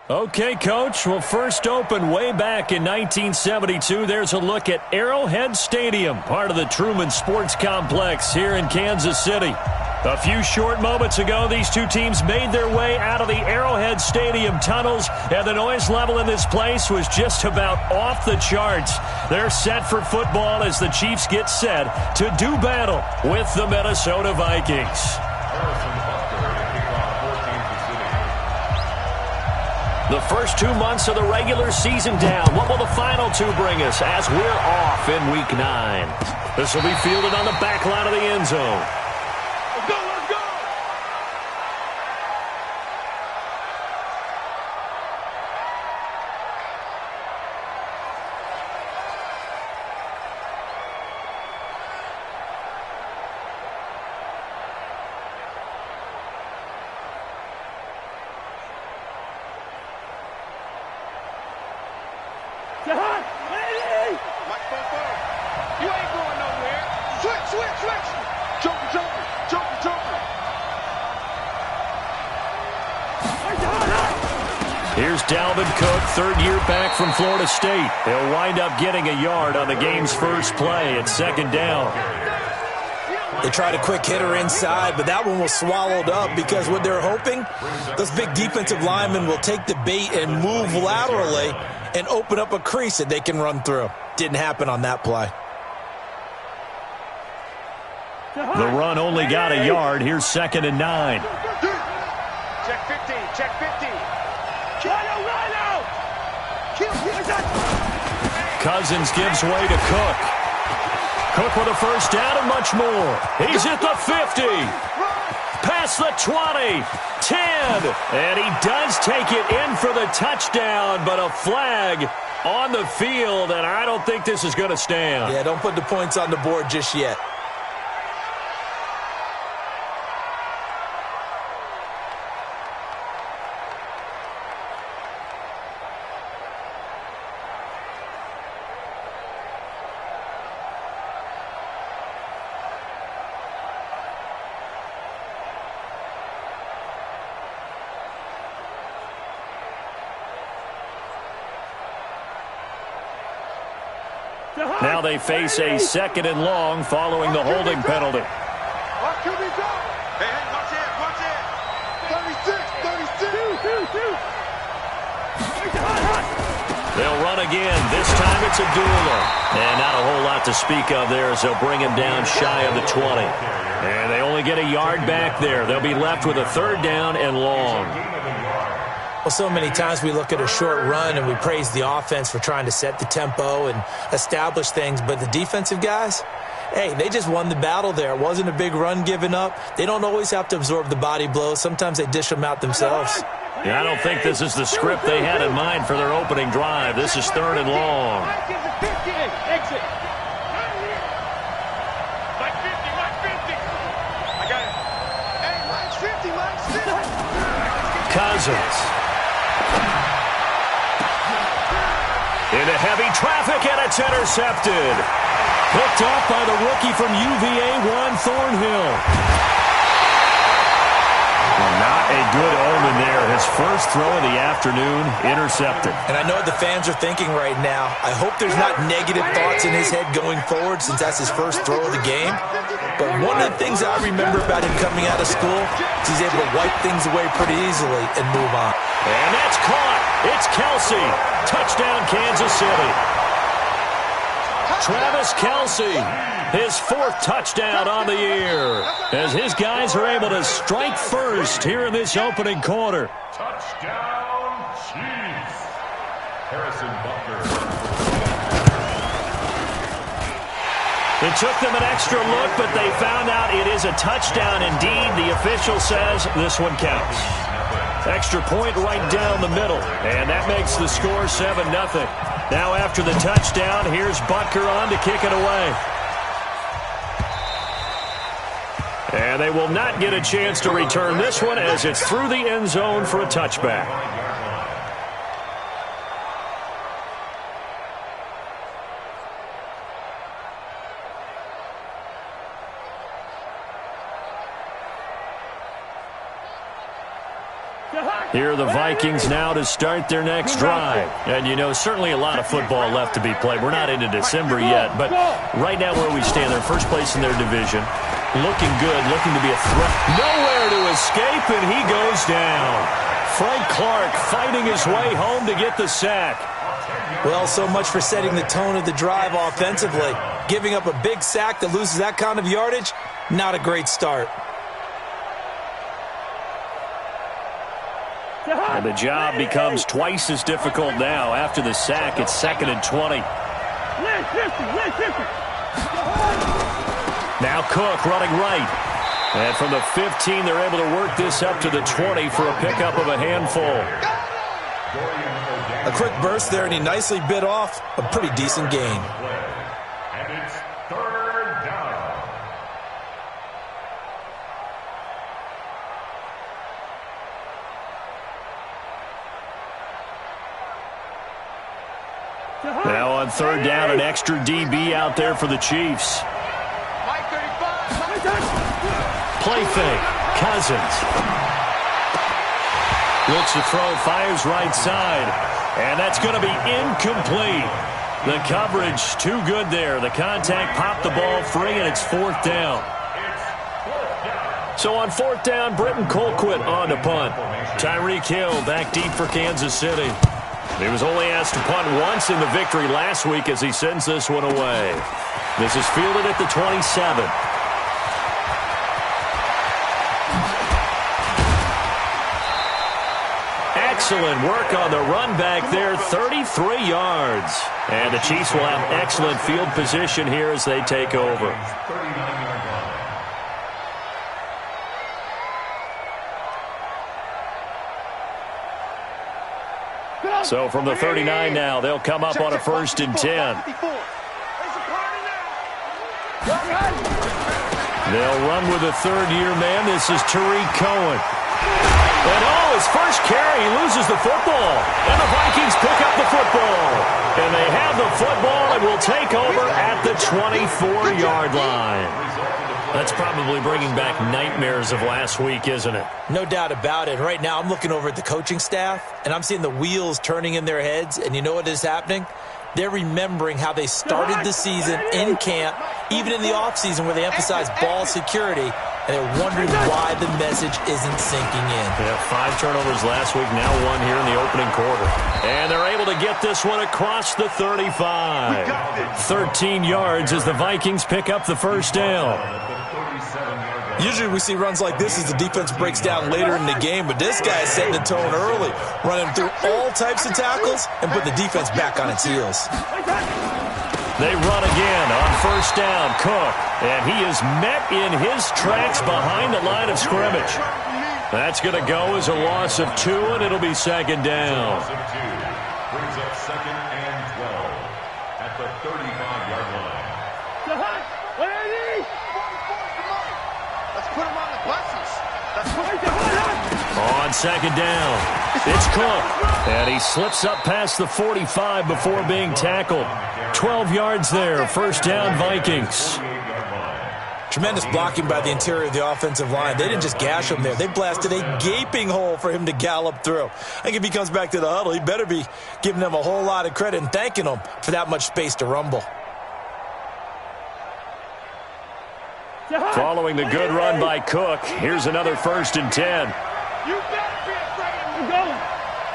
Okay, Coach. Well, first opened way back in 1972. There's a look at Arrowhead Stadium, part of the Truman Sports Complex here in Kansas City. A few short moments ago, these two teams made their way out of the Arrowhead Stadium tunnels, and the noise level in this place was just about off the charts. They're set for football as the Chiefs get set to do battle with the Minnesota Vikings. The first 2 months of the regular season down. What will the final two bring us as we're off in Week 9? This will be fielded on the back line of the end zone. Let's go, let's go! You ain't going nowhere. Switch, switch, switch. Joker, joker, joker, joker. Here's Dalvin Cook, third year back from Florida State. He'll wind up getting a yard on the game's first play at second down. They tried a quick hitter inside, but that one was swallowed up because what they're hoping, those big defensive linemen will take the bait and move laterally and open up a crease that they can run through. Didn't happen on that play. The run only got a yard. Here's 2nd and 9. Check 15, check 15. Cousins gives way to Cook. Cook with a first down and much more. He's at the 50. Past the 20. 10. And he does take it in for the touchdown, but a flag on the field, and I don't think this is going to stand. Yeah, don't put the points on the board just yet. Now they face a 2nd and long following the holding penalty. Watch QB go. Hey, watch it, watch it. 36, 36. They'll run again. This time it's Abdullah. And not a whole lot to speak of there as they'll bring him down shy of the 20. And they only get a yard back there. They'll be left with a 3rd down and long. Well, so many times we look at a short run and we praise the offense for trying to set the tempo and establish things, but the defensive guys, hey, they just won the battle there. It wasn't a big run given up. They don't always have to absorb the body blows. Sometimes they dish them out themselves. Yeah, I don't think this is the script they had in mind for their opening drive. This is 3rd and long. Exit. Mike 50, Mike 50. I got it. Hey, Mike's 50, Mike's 50. Cousins. Into heavy traffic, and it's intercepted. Picked off by the rookie from UVA, Juan Thornhill. Well, not a good omen there. His first throw of the afternoon, intercepted. And I know what the fans are thinking right now. I hope there's not negative thoughts in his head going forward since that's his first throw of the game. But one of the things I remember about him coming out of school is he's able to wipe things away pretty easily and move on. And that's caught. It's Kelsey. Touchdown, Kansas City. Travis Kelsey, his 4th touchdown on the year, as his guys are able to strike first here in this opening quarter. Touchdown, Chiefs. Harrison Butker. It took them an extra look, but they found out it is a touchdown indeed. The official says this one counts. Extra point right down the middle, and that makes the score 7-0. Now after the touchdown, here's Butker on to kick it away. And they will not get a chance to return this one as it's through the end zone for a touchback. Here are the Vikings now to start their next drive. And, you know, certainly a lot of football left to be played. We're not into December yet, but right now where we stand, they're first place in their division. Looking good, looking to be a threat. Nowhere to escape, and he goes down. Frank Clark fighting his way home to get the sack. Well, so much for setting the tone of the drive offensively. Giving up a big sack that loses that kind of yardage, not a great start. And the job becomes twice as difficult now. After the sack, it's 2nd and 20. Now Cook running right. And from the 15, they're able to work this up to the 20 for a pickup of a handful. A quick burst there, and he nicely bit off a pretty decent gain. And it's 3rd down. Now on 3rd down, an extra DB out there for the Chiefs. Play fake. Cousins. Looks to throw, fires right side. And that's going to be incomplete. The coverage too good there. The contact popped the ball free, and it's 4th down. So on 4th down, Britton Colquitt on to punt. Tyreek Hill back deep for Kansas City. He was only asked to punt once in the victory last week as he sends this one away. This is fielded at the 27. Excellent work on the run back there, 33 yards. And the Chiefs will have excellent field position here as they take over. So from the 39 now, they'll come up on a 1st and 10. They'll run with a third-year man. This is Tariq Cohen. And his first carry, he loses the football. And the Vikings pick up the football. And they have the football and will take over at the 24-yard line. That's probably bringing back nightmares of last week, isn't it? No doubt about it. Right now, I'm looking over at the coaching staff, and I'm seeing the wheels turning in their heads. And you know what is happening? They're remembering how they started the season in camp, even in the offseason where they emphasized ball security, and they're wondering why the message isn't sinking in. Yeah, 5 turnovers last week, now 1 here in the opening quarter. And they're able to get this one across the 35. 13 yards as the Vikings pick up the 1st down. Usually we see runs like this as the defense breaks down later in the game, but this guy is setting the tone early, running through all types of tackles and put the defense back on its heels. They run again on 1st down, Cook, and he is met in his tracks behind the line of scrimmage. That's going to go as a loss of 2, and it'll be 2nd down. Brings up 2nd and 12 at the 35-yard line. Let's put him on the buses. On 2nd down, it's Cook, and he slips up past the 45 before being tackled. 12 yards there, 1st down Vikings. Tremendous blocking by the interior of the offensive line. They didn't just gash him there. They blasted a gaping hole for him to gallop through. I think if he comes back to the huddle, he better be giving them a whole lot of credit and thanking them for that much space to rumble. Following the good run by Cook, here's another 1st and 10. You better be afraid of him.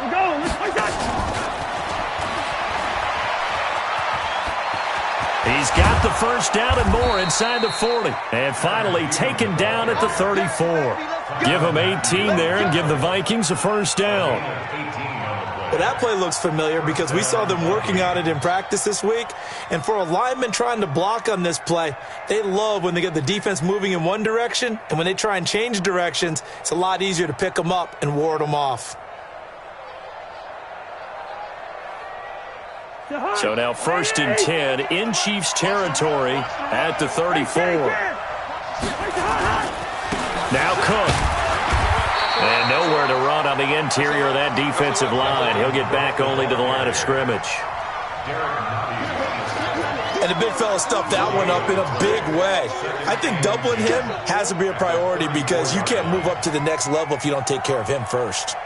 We're going. Let's play that. He's got the 1st down and more inside the 40. And finally taken down at the 34. Give him 18 there and give the Vikings a 1st down. Well, that play looks familiar because we saw them working on it in practice this week. And for a lineman trying to block on this play, they love when they get the defense moving in one direction. And when they try and change directions, it's a lot easier to pick them up and ward them off. So now 1st and 10 in Chiefs territory at the 34. Now Cook. And nowhere to run on the interior of that defensive line. He'll get back only to the line of scrimmage. And the big fella stuffed that one up in a big way. I think doubling him has to be a priority because you can't move up to the next level if you don't take care of him first.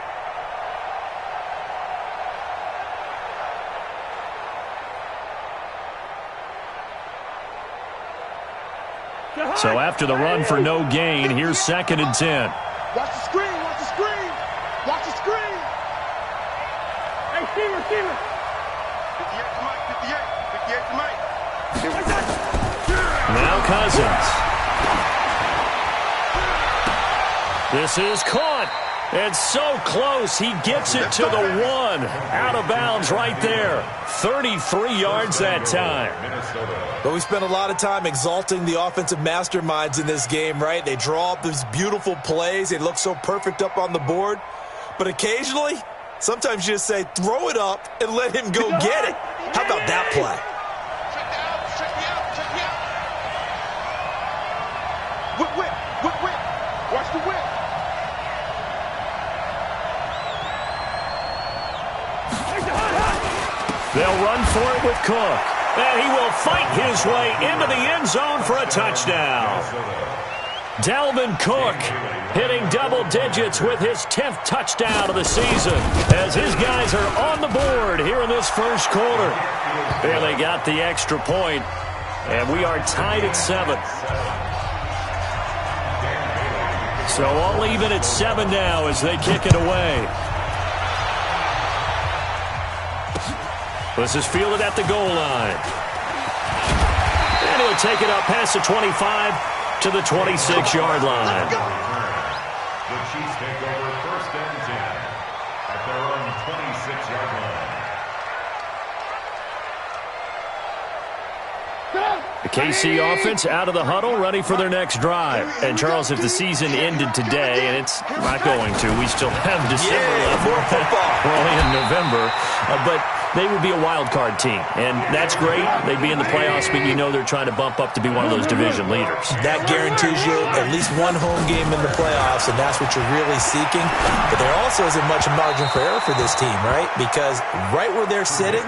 So after the run for no gain, here's 2nd and 10. Watch the screen, watch the screen. Watch the screen. Hey, receiver. 58 to Mike, 58 to Mike. Now Cousins. This is caught. It's so close. He gets it to the 1. Out of bounds right there. 33 yards that time. But we spent a lot of time exalting the offensive masterminds in this game, right? They draw up these beautiful plays. They look so perfect up on the board. But occasionally, sometimes you just say, throw it up and let him go get it. How about that play? Whip. Watch the whip. They'll run for it with Cook. And he will fight his way into the end zone for a touchdown. Dalvin Cook hitting double digits with his 10th touchdown of the season as his guys are on the board here in this first quarter. There they got the extra point, and we are tied at 7. So all even at 7 now as they kick it away. This is fielded at the goal line. And he'll take it up past the 25 to the 26-yard line. The Chiefs take over 1st and 10 at their own 26-yard line. The KC offense out of the huddle, ready for their next drive. And, Charles, if the season ended today, and it's not going to, we still have December left. More football. We're only in November. But they would be a wild card team, and that's great. They'd be in the playoffs, but you know they're trying to bump up to be one of those division leaders. That guarantees you at least one home game in the playoffs, and that's what you're really seeking. But there also isn't much margin for error for this team, right? Because right where they're sitting,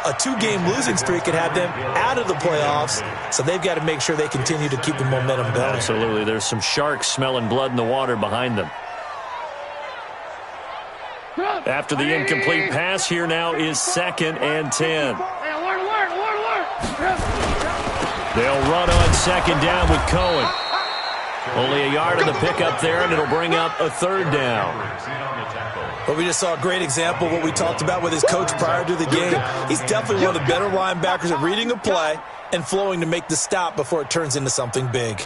a 2-game losing streak could have them out of the playoffs, so they've got to make sure they continue to keep the momentum going. Absolutely. There's some sharks smelling blood in the water behind them. After the incomplete pass, here now is 2nd and 10. They'll run on 2nd down with Cohen. Only a yard of the pickup there, and it'll bring up a 3rd down. But we just saw a great example of what we talked about with his coach prior to the game. He's definitely one of the better linebackers at reading a play and flowing to make the stop before it turns into something big.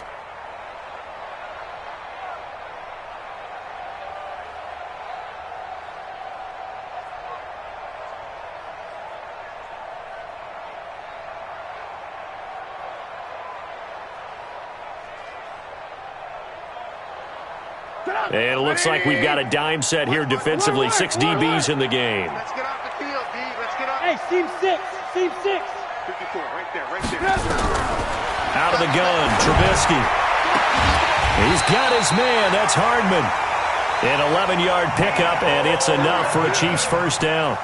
And it looks like we've got a dime set here defensively. 6 DBs in the game. Let's get off the field, D. Let's get off. Hey, seam 6. 54, right there. Out of the gun, Trubisky. He's got his man. That's Hardman. An 11-yard pickup, and it's enough for a Chiefs first down.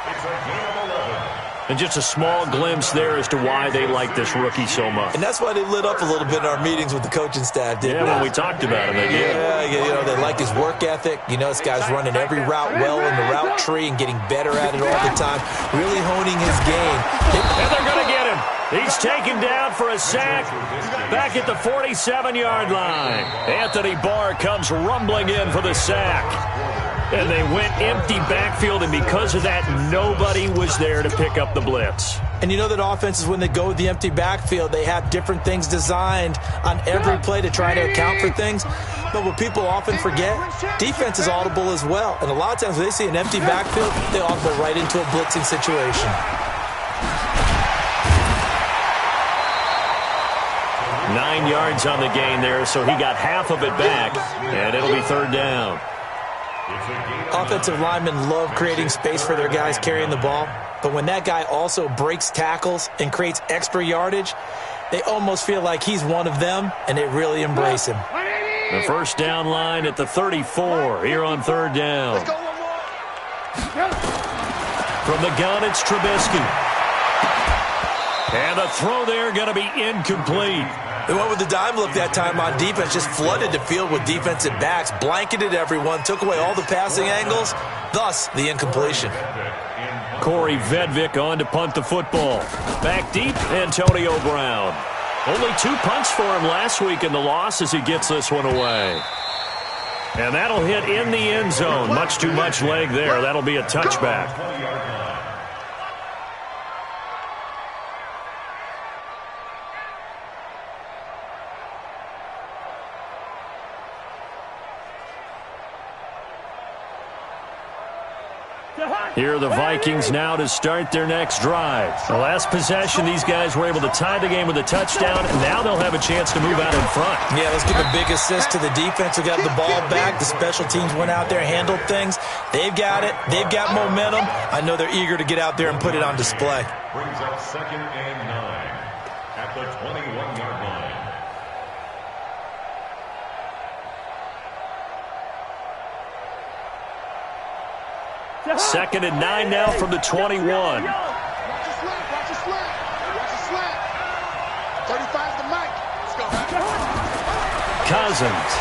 It's a game of 11. And just a small glimpse there as to why they like this rookie so much. And that's why they lit up a little bit in our meetings with the coaching staff, didn't they? Yeah, when we talked about him, they did. Yeah, you know, they like his work ethic. You know, this guy's running every route well in the route tree and getting better at it all the time, really honing his game. And they're going to get him. He's taken down for a sack back at the 47-yard line. Anthony Barr comes rumbling in for the sack. And they went empty backfield, and because of that, nobody was there to pick up the blitz. And you know that offenses, when they go with the empty backfield, they have different things designed on every play to try to account for things. But what people often forget, defense is audible as well. And a lot of times when they see an empty backfield, they audible right into a blitzing situation. Nine yards on the gain there, so he got half of it back, and it'll be 3rd down. Offensive linemen love creating space for their guys carrying the ball, but when that guy also breaks tackles and creates extra yardage, they almost feel like he's one of them, and they really embrace him. The first down line at the 34 here on 3rd down. From the gun, it's Trubisky. And the throw there going to be incomplete. They went with the dime look that time on defense, just flooded the field with defensive backs, blanketed everyone, took away all the passing angles, thus the incompletion. Corey Vedvik on to punt the football. Back deep, Antonio Brown. Only 2 punts for him last week in the loss as he gets this one away. And that'll hit in the end zone. Much too much leg there. That'll be a touchback. Here are the Vikings now to start their next drive. The last possession, these guys were able to tie the game with a touchdown, and now they'll have a chance to move out in front. Yeah, let's give a big assist to the defense who got the ball back. The special teams went out there, handled things. They've got it. They've got momentum. I know they're eager to get out there and put it on display. Brings up 2nd and 9 at the 21-yard line. 2nd and 9 now from the 21. Watch your slant. Watch your slant. Watch your slant. 35's the mic. Let's go. Cousins.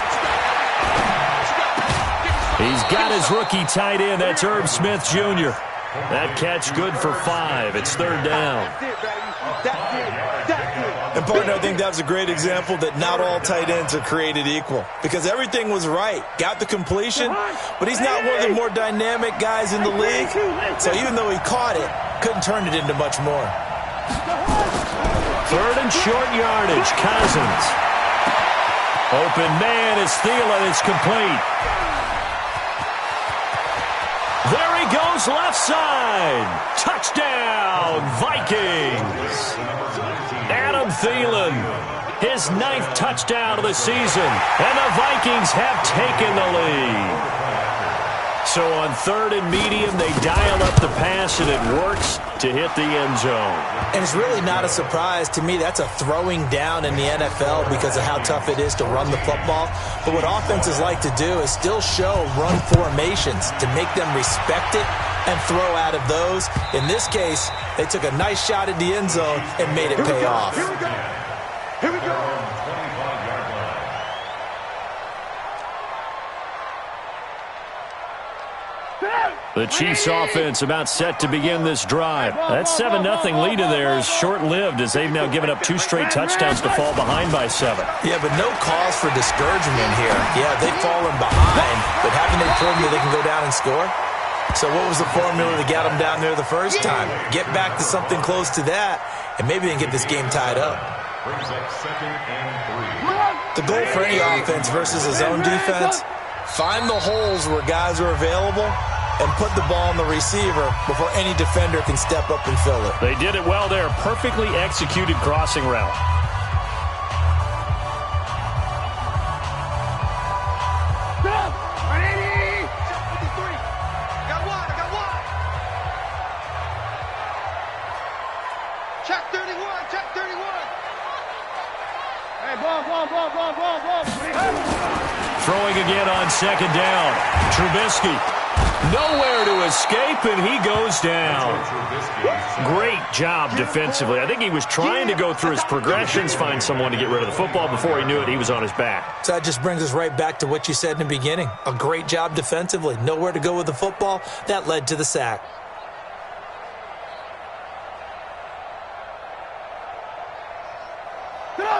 He's got his rookie tight end. That's Herb Smith Jr. That catch good for 5. It's 3rd down. That's it, baby. That's it. That's it. And, partner, I think that was a great example that not all tight ends are created equal because everything was right. Got the completion, but he's not one of the more dynamic guys in the league. So even though he caught it, couldn't turn it into much more. 3rd and short yardage. Cousins. Open man is Thielen. It's complete. There he goes, left side. Touchdown, Vikings. Adam Thielen, his 9th touchdown of the season, and the Vikings have taken the lead. So on 3rd and medium, they dial up the pass, and it works to hit the end zone. And it's really not a surprise to me. That's a throwing down in the NFL because of how tough it is to run the football. But what offenses like to do is still show run formations to make them respect it and throw out of those. In this case, they took a nice shot at the end zone and made it pay off. Here we go. Here we go. The Chiefs offense about set to begin this drive. That 7-0 lead of theirs short-lived as they've now given up 2 straight touchdowns to fall behind by 7. Yeah, but no cause for discouragement here. Yeah, they've fallen behind, but haven't they proven that they can go down and score? So what was the formula that got them down there the first time? Get back to something close to that, and maybe they can get this game tied up. Brings up 2nd and 3. The goal for any offense versus a zone defense, find the holes where guys are available and put the ball on the receiver before any defender can step up and fill it. They did it well there. Perfectly executed crossing route. Check 31. Check 31. Hey, ball. Throwing again on 2nd down. Trubisky. Nowhere to escape, and he goes down. Great job defensively. I think he was trying to go through his progressions, find someone to get rid of the football. Before he knew it, he was on his back. So that just brings us right back to what you said in the beginning. A great job defensively. Nowhere to go with the football. That led to the sack.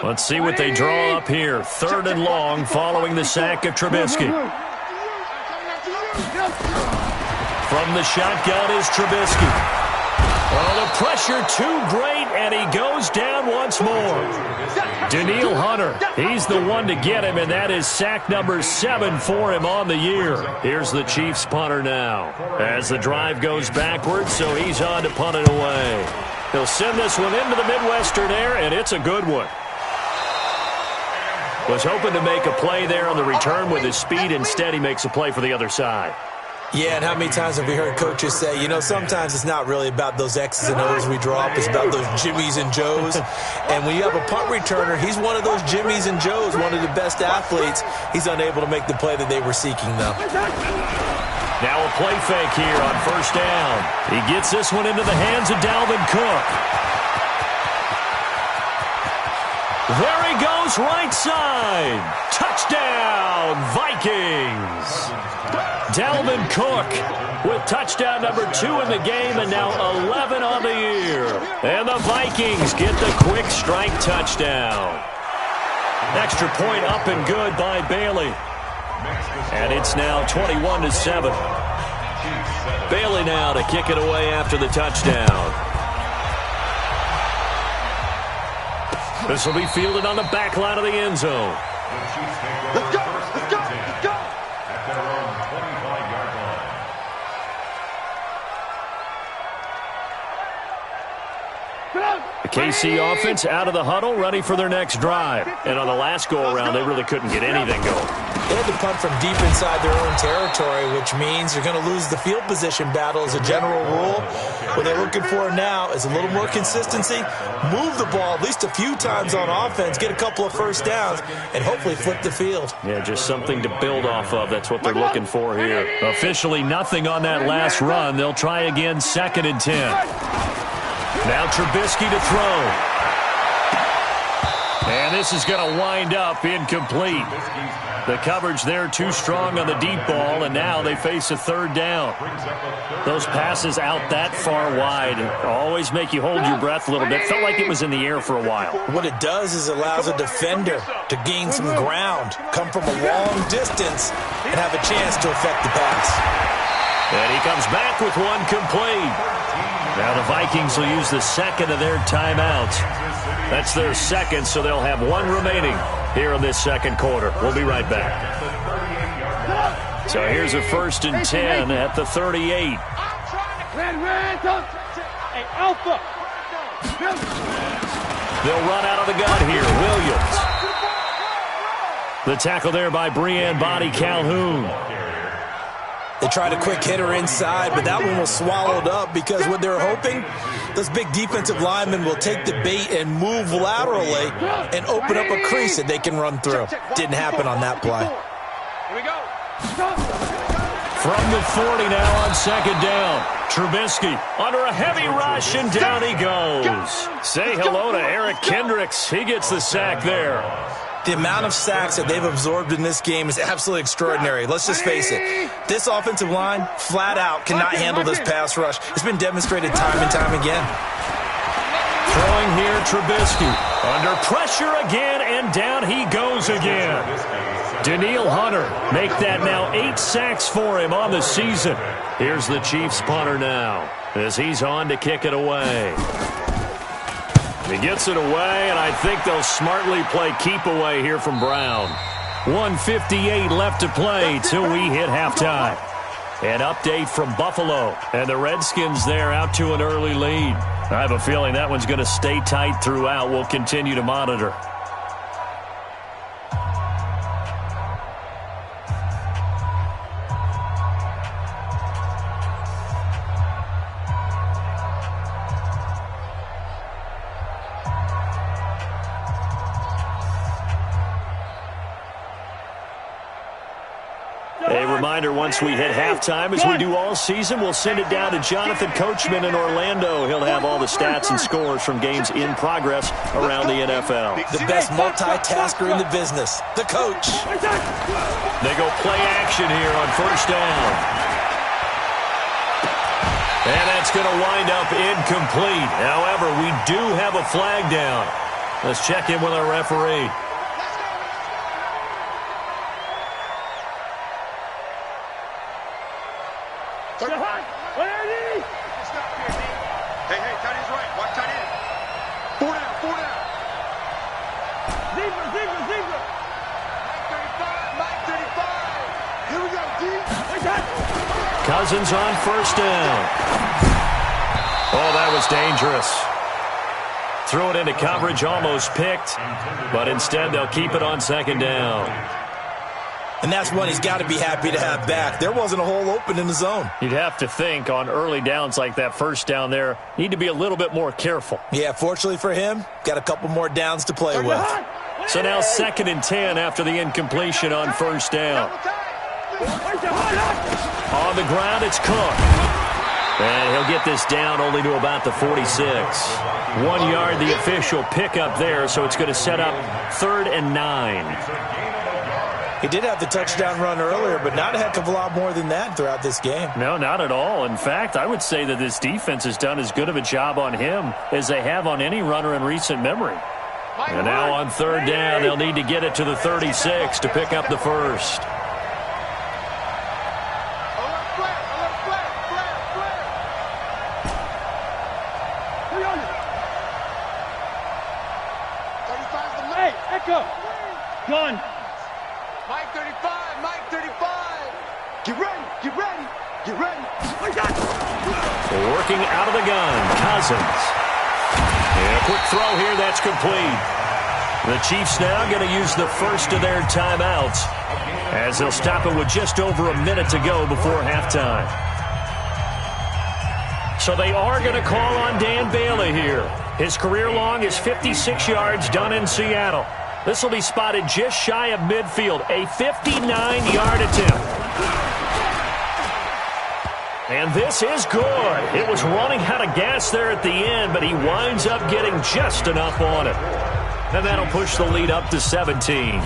Let's see what they draw up here. 3rd and long following the sack of Trubisky. From the shotgun is Trubisky. Oh, the pressure too great, and he goes down once more. Danielle Hunter, he's the one to get him, and that is sack number 7 for him on the year. Here's the Chiefs punter now. As the drive goes backwards, so he's on to punt it away. He'll send this one into the Midwestern air, and it's a good one. Was hoping to make a play there on the return with his speed. Instead, he makes a play for the other side. Yeah, and how many times have we heard coaches say, you know, sometimes it's not really about those X's and O's we draw up. It's about those Jimmies and Joes. And when you have a punt returner, he's one of those Jimmies and Joes, one of the best athletes. He's unable to make the play that they were seeking, though. Now a play fake here on 1st down. He gets this one into the hands of Dalvin Cook. There he goes, right side. Touchdown, Vikings. Dalvin Cook with touchdown number 2 in the game and now 11 on the year. And the Vikings get the quick strike touchdown. Extra point up and good by Bailey. And it's now 21-7. Bailey now to kick it away after the touchdown. This will be fielded on the back line of the end zone. Let's go, let's go, let's go. At their own 25-yard line. The KC offense out of the huddle, ready for their next drive. And on the last go-around, they really couldn't get anything going. They had to punt from deep inside their own territory, which means you're going to lose the field position battle as a general rule. What they're looking for now is a little more consistency, move the ball at least a few times on offense, get a couple of first downs, and hopefully flip the field. Yeah, just something to build off of. That's what they're looking for here. Officially nothing on that last run. They'll try again, 2nd and 10. Now Trubisky to throw. And this is going to wind up incomplete. The coverage there too strong on the deep ball, and now they face a 3rd down. Those passes out that far wide always make you hold your breath a little bit. Felt like it was in the air for a while. What it does is it allows a defender to gain some ground, come from a long distance, and have a chance to affect the pass. And he comes back with one complete. Now the Vikings will use the 2nd of their timeouts. That's their 2nd, so they'll have 1 remaining here in this 2nd quarter. We'll be right back. So here's a 1st and 10 at the 38. Alpha. They'll run out of the gun here. Williams. The tackle there by Breanne Body Calhoun. They tried a quick hitter inside, but that one was swallowed up because what they're hoping, those big defensive linemen will take the bait and move laterally and open up a crease that they can run through. Didn't happen on that play. Here we go. From the 40 now on 2nd down. Trubisky under a heavy rush, and down he goes. Say hello to Eric Kendricks. He gets the sack there. The amount of sacks that they've absorbed in this game is absolutely extraordinary. Let's just face it. This offensive line, flat out, cannot handle this pass rush. It's been demonstrated time and time again. Throwing here, Trubisky. Under pressure again, and down he goes again. Danielle Hunter make that now 8 sacks for him on the season. Here's the Chiefs punter now as he's on to kick it away. He gets it away, and I think they'll smartly play keep away here from Brown. 1:58 left to play till we hit halftime. An update from Buffalo, and the Redskins there out to an early lead. I have a feeling that one's going to stay tight throughout. We'll continue to monitor. A reminder, once we hit halftime, as we do all season, we'll send it down to Jonathan Coachman in Orlando. He'll have all the stats and scores from games in progress around the NFL. The best multitasker in the business, the coach. They go play action here on 1st down. And that's going to wind up incomplete. However, we do have a flag down. Let's check in with our referee. Hey, tight end's right. Watch tight end. 4 down, 4 down. Zebra. Mike 35. Here we go, D. Cousins on 1st down. Oh, that was dangerous. Threw it into coverage, almost picked, but instead they'll keep it on 2nd down. And that's one he's got to be happy to have back. There wasn't a hole open in the zone. You'd have to think on early downs like that 1st down there, need to be a little bit more careful. Yeah, fortunately for him, got a couple more downs to play with. So now 2nd and 10 after the incompletion on 1st down. On the ground, it's Cook. And he'll get this down only to about the 46. 1 yard, the official pickup there, so it's going to set up 3rd and 9. He did have the touchdown run earlier, but not a heck of a lot more than that throughout this game. No, not at all. In fact, I would say that this defense has done as good of a job on him as they have on any runner in recent memory. And now on third down, they'll need to get it to the 36 to pick up the first. Gun. Mike 35, Mike 35. Get ready, get ready, get ready. Working out of the gun, Cousins. And a quick throw here, that's complete. The Chiefs now going to use the first of their timeouts as they'll stop it with just over a minute to go before halftime. So they are going to call on Dan Bailey here. His career long is 56 yards done in Seattle. This will be spotted just shy of midfield, a 59-yard attempt. And this is good. It was running out of gas there at the end, but he winds up getting just enough on it. And that'll push the lead up to 17.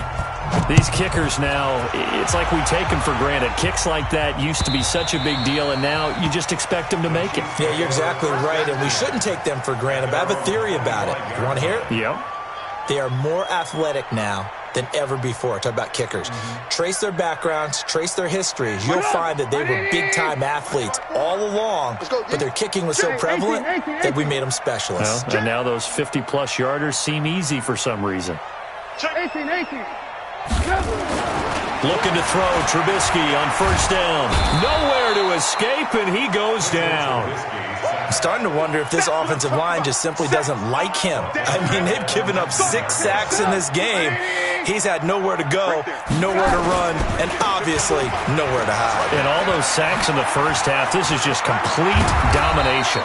These kickers now, it's like we take them for granted. Kicks like that used to be such a big deal, and now you just expect them to make it. Yeah, you're exactly right, and we shouldn't take them for granted, but I have a theory about it. You want to hear it? Yep. They are more athletic now than ever before. Talk about kickers. Trace their backgrounds, trace their histories. You'll find that they were big-time athletes all along, but their kicking was so prevalent that we made them specialists. Well, and now those 50-plus yarders seem easy for some reason. 18. Looking to throw, Trubisky on first down. Nowhere to escape, and he goes down. I'm starting to wonder if this offensive line just simply doesn't like him. I mean, they've given up 6 sacks in this game. He's had nowhere to go, nowhere to run, and obviously nowhere to hide. And all those sacks in the first half, this is just complete domination.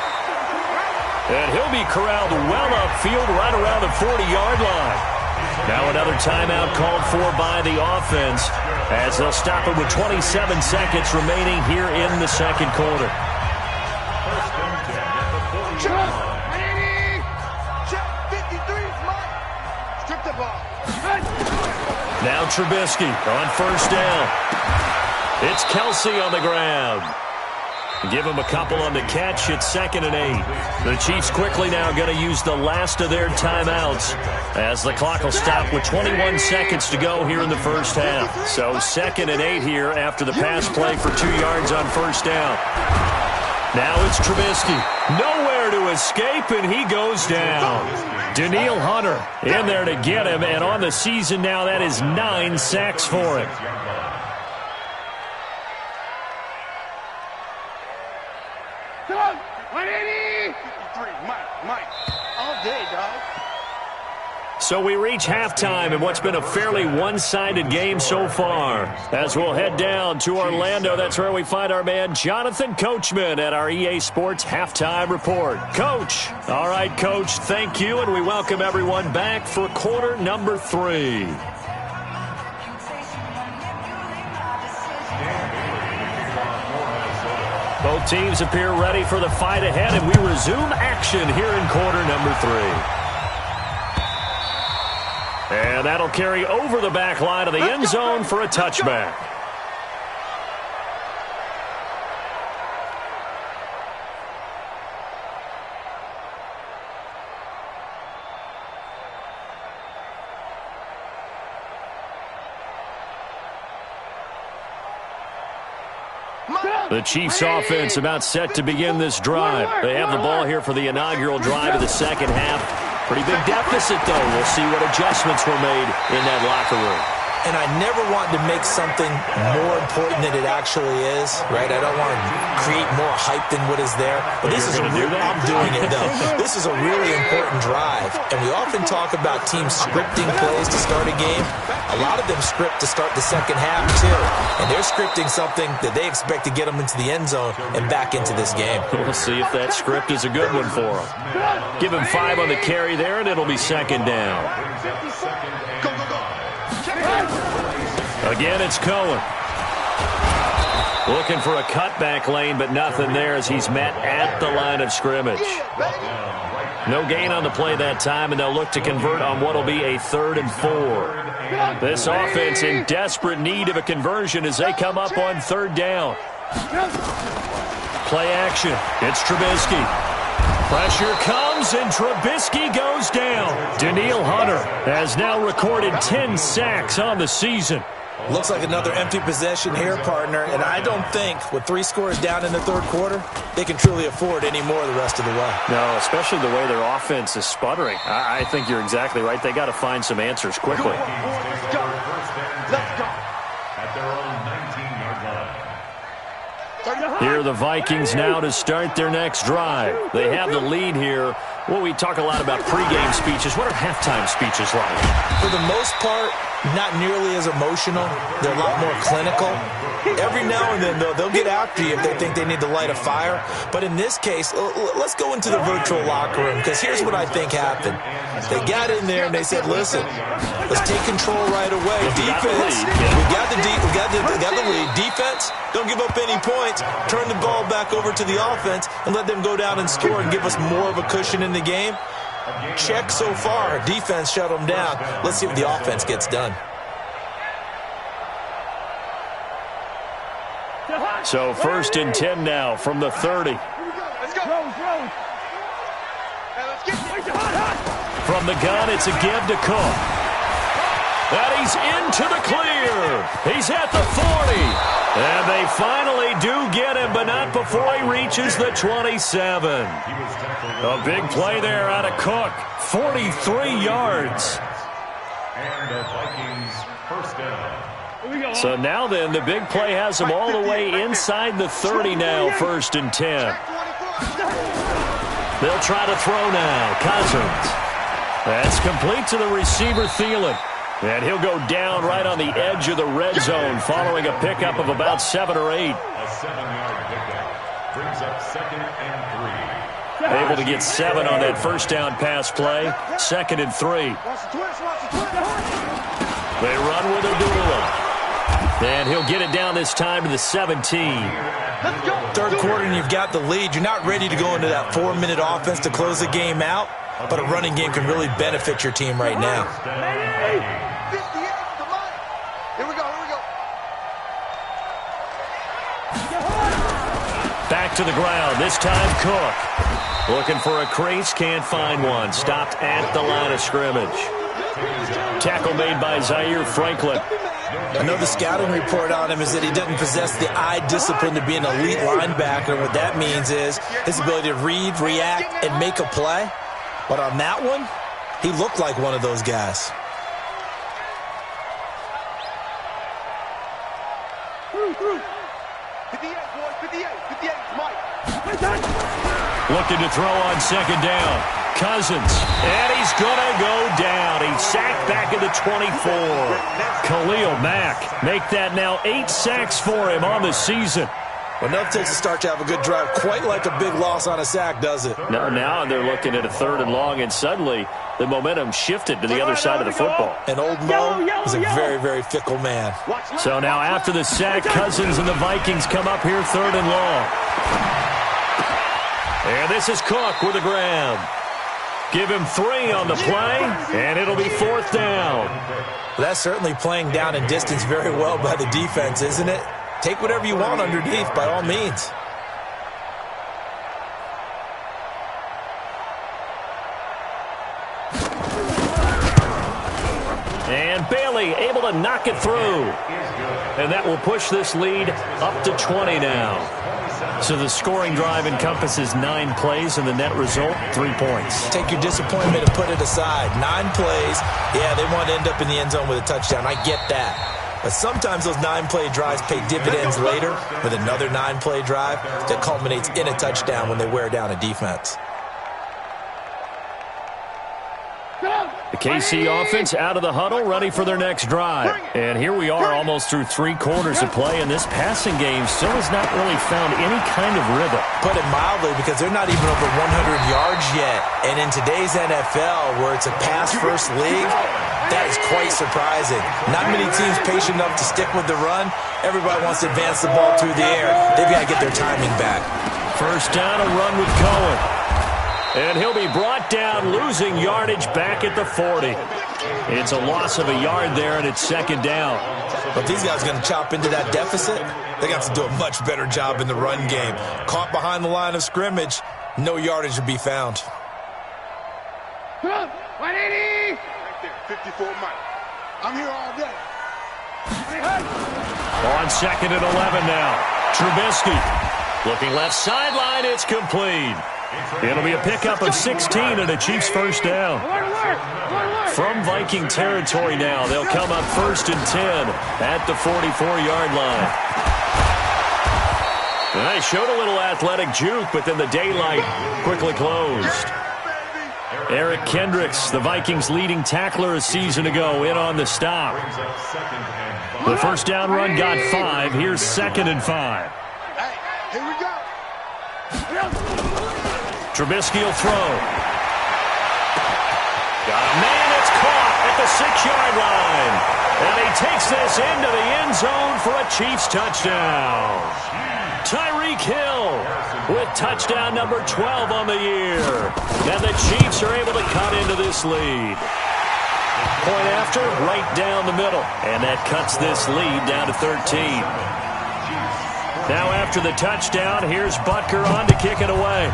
And he'll be corralled well upfield right around the 40-yard line. Now another timeout called for by the offense as they'll stop it with 27 seconds remaining here in the second quarter. Now Trubisky on first down. It's Kelsey on the ground. Give him a couple on the catch. It's 2nd and 8. The Chiefs quickly now going to use the last of their timeouts as the clock will stop with 21 seconds to go here in the first half. So 2nd and 8 here after the pass play for 2 yards on first down. Now it's Trubisky. Nowhere to escape, and he goes down. Danielle Hunter in there to get him, and on the season now, that is 9 sacks for him. All day, dog. So we reach halftime in what's been a fairly one-sided game so far. As we'll head down to Orlando, that's where we find our man Jonathan Coachman at our EA Sports Halftime Report. Coach. All right, Coach, thank you, and we welcome everyone back for quarter number 3. Both teams appear ready for the fight ahead, and we resume action here in quarter number 3. And that'll carry over the back line of the end zone for a touchback. The Chiefs offense about set to begin this drive. They have the ball here for the inaugural drive of the second half. Pretty big deficit, though. We'll see what adjustments were made in that locker room. And I never want to make something more important than it actually is, right? I don't want to create more hype than what is there. But this is I'm doing it, though. This is a really important drive. And we often talk about teams scripting plays to start a game. A lot of them script to start the second half, too. And they're scripting something that they expect to get them into the end zone and back into this game. We'll see if that script is a good one for them. Give him 5 on the carry there, and it'll be second down. Again, it's Cohen. Looking for a cutback lane, but nothing there as he's met at the line of scrimmage. No gain on the play that time, and they'll look to convert on what will be a 3rd and 4. This offense in desperate need of a conversion as they come up on 3rd down. Play action. It's Trubisky. Pressure comes, and Trubisky goes down. Danielle Hunter has now recorded 10 sacks on the season. Looks like another empty possession here, partner, and I don't think with 3 scores down in the 3rd quarter, they can truly afford any more the rest of the way. No, especially the way their offense is sputtering. I think you're exactly right. They got to find some answers quickly. Let's go. At their own 19-yard line. Here are the Vikings now to start their next drive. They have the lead here. Well, we talk a lot about pregame speeches. What are halftime speeches like? For the most part, not nearly as emotional. They're a lot more clinical. Every now and then, though, they'll get after you if they think they need to light a fire. But in this case, let's go into the virtual locker room, because here's what I think happened. They got in there and they said, listen, let's take control right away. Defense, we got the lead. Defense, don't give up any points. Turn the ball back over to the offense and let them go down and score and give us more of a cushion in the game. Check so far. Defense shut them down. Let's see what the offense gets done. So 1st and 10 now from the 30. Let's go. From the gun, it's a give to Cook. And he's into the clear. He's at the 40. And they finally do get him, but not before he reaches the 27. A big play there out of Cook. 43 yards. And the Vikings first down. So now then, the big play has him all the way inside the 30 now, 1st and 10. They'll try to throw now. Cousins. That's complete to the receiver, Thielen. And he'll go down right on the edge of the red zone following a pickup of about 7 or 8. A 7-yard pickup brings up 2nd and 3. Able to get 7 on that 1st down pass play. 2nd and 3. They run with Abdullah. And he'll get it down this time to the 17. 3rd quarter and you've got the lead. You're not ready to go into that 4-minute offense to close the game out, but a running game can really benefit your team right now. Here we go. Back to the ground. This time Cook. Looking for a crease. Can't find one. Stopped at the line of scrimmage. Tackle made by Zaire Franklin. I know the scouting report on him is that he doesn't possess the eye discipline to be an elite linebacker. What that means is his ability to read, react, and make a play. But on that one, he looked like one of those guys. Looking to throw on 2nd down. Cousins. And he's going to go down. He's sacked back at the 24. Khalil Mack make that now 8 sacks for him on the season. Well, enough takes to start to have a good drive. Quite like a big loss on a sack, does it? No, now they're looking at a 3rd and long, and suddenly the momentum shifted to the other side of the football. And old Mo is a very, very fickle man. So now after the sack, Cousins and the Vikings come up here 3rd and long. And this is Cook with a grab. Give him 3 on the play, and it'll be 4th down. Well, that's certainly playing down and distance very well by the defense, isn't it? Take whatever you want underneath, by all means. And Bailey able to knock it through. And that will push this lead up to 20 now. So the scoring drive encompasses 9 plays, and the net result, 3 points. Take your disappointment and put it aside. 9 plays. Yeah, they want to end up in the end zone with a touchdown. I get that. But sometimes those 9-play drives pay dividends later with another 9-play drive that culminates in a touchdown when they wear down a defense. The KC offense out of the huddle, ready for their next drive. And here we are almost through 3 quarters of play, and this passing game still has not really found any kind of rhythm. Put it mildly, because they're not even over 100 yards yet. And in today's NFL, where it's a pass-first league, That is quite surprising. Not many teams patient enough to stick with the run. Everybody wants to advance the ball through the air. They've got to get their timing back. First down, a run with Cohen. And he'll be brought down, losing yardage back at the 40. It's a loss of a yard there, and it's second down. But these guys are going to chop into that deficit. They got to do a much better job in the run game. Caught behind the line of scrimmage, no yardage to be found. 180! 54 Mike. I'm here all day. On second and 11 now. Trubisky looking left sideline. It's complete. It'll be a pickup of 16 and a Chiefs first down. From Viking territory now, they'll come up first and 10 at the 44-yard line. And they showed a little athletic juke, but then the daylight quickly closed. Eric Kendricks, the Vikings' leading tackler a season ago, in on the stop. The first down run got 5. Here's second and 5. Hey, here we go. Trubisky will throw. Got a man that's caught at the 6-yard line. And he takes this into the end zone for a Chiefs touchdown. Tyreek Hill with touchdown number 12 on the year. And the Chiefs are able to cut into this lead. Point after, right down the middle. And that cuts this lead down to 13. Now after the touchdown, here's Butker on to kick it away.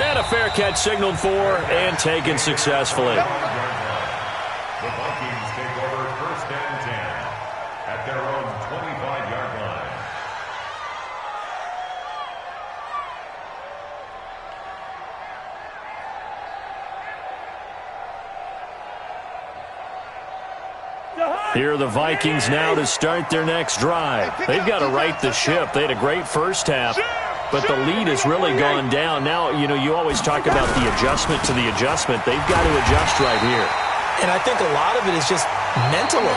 And a fair catch signaled for and taken successfully. The Vikings take over first and 10 at their own 25-yard line. Here are the Vikings now to start their next drive. They've got to right the ship. They had a great first half, but the lead has really gone down. Now, you always talk about the adjustment to the adjustment. They've got to adjust right here. And I think a lot of it is just mentally.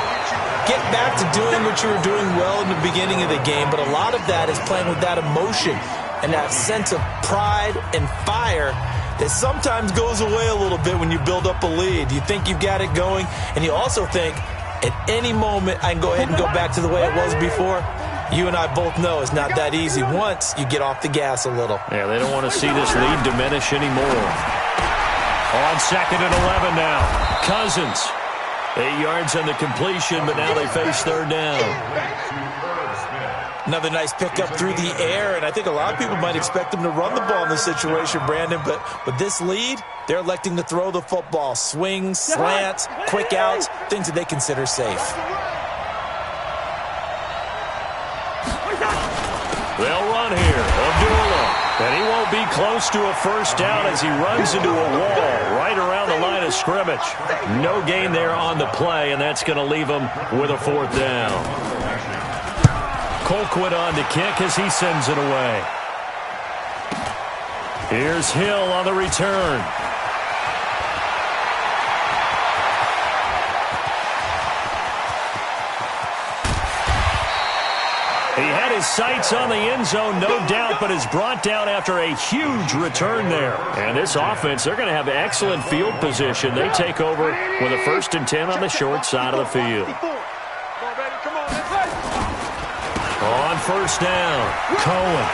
Get back to doing what you were doing well in the beginning of the game, but a lot of that is playing with that emotion and that sense of pride and fire that sometimes goes away a little bit when you build up a lead. You think you've got it going, and you also think, at any moment, I can go ahead and go back to the way it was before. You and I both know it's not that easy once you get off the gas a little. Yeah, they don't want to see this lead diminish anymore. On second and 11 now. Cousins. 8 yards on the completion, but now they face third down. Another nice pickup through the air, and I think a lot of people might expect them to run the ball in this situation, Brandon, but with this lead, they're electing to throw the football. Swings, slants, quick outs, things that they consider safe. They'll run here. Abdullah. And he won't be close to a first down as he runs into a wall right around the line of scrimmage. No gain there on the play, and that's going to leave him with a fourth down. Colquitt on to kick as he sends it away. Here's Hill on the return. He had his sights on the end zone, no doubt, but is brought down after a huge return there. And this offense, they're going to have excellent field position. They take over with a first and 10 on the short side of the field. On first down, Cohen.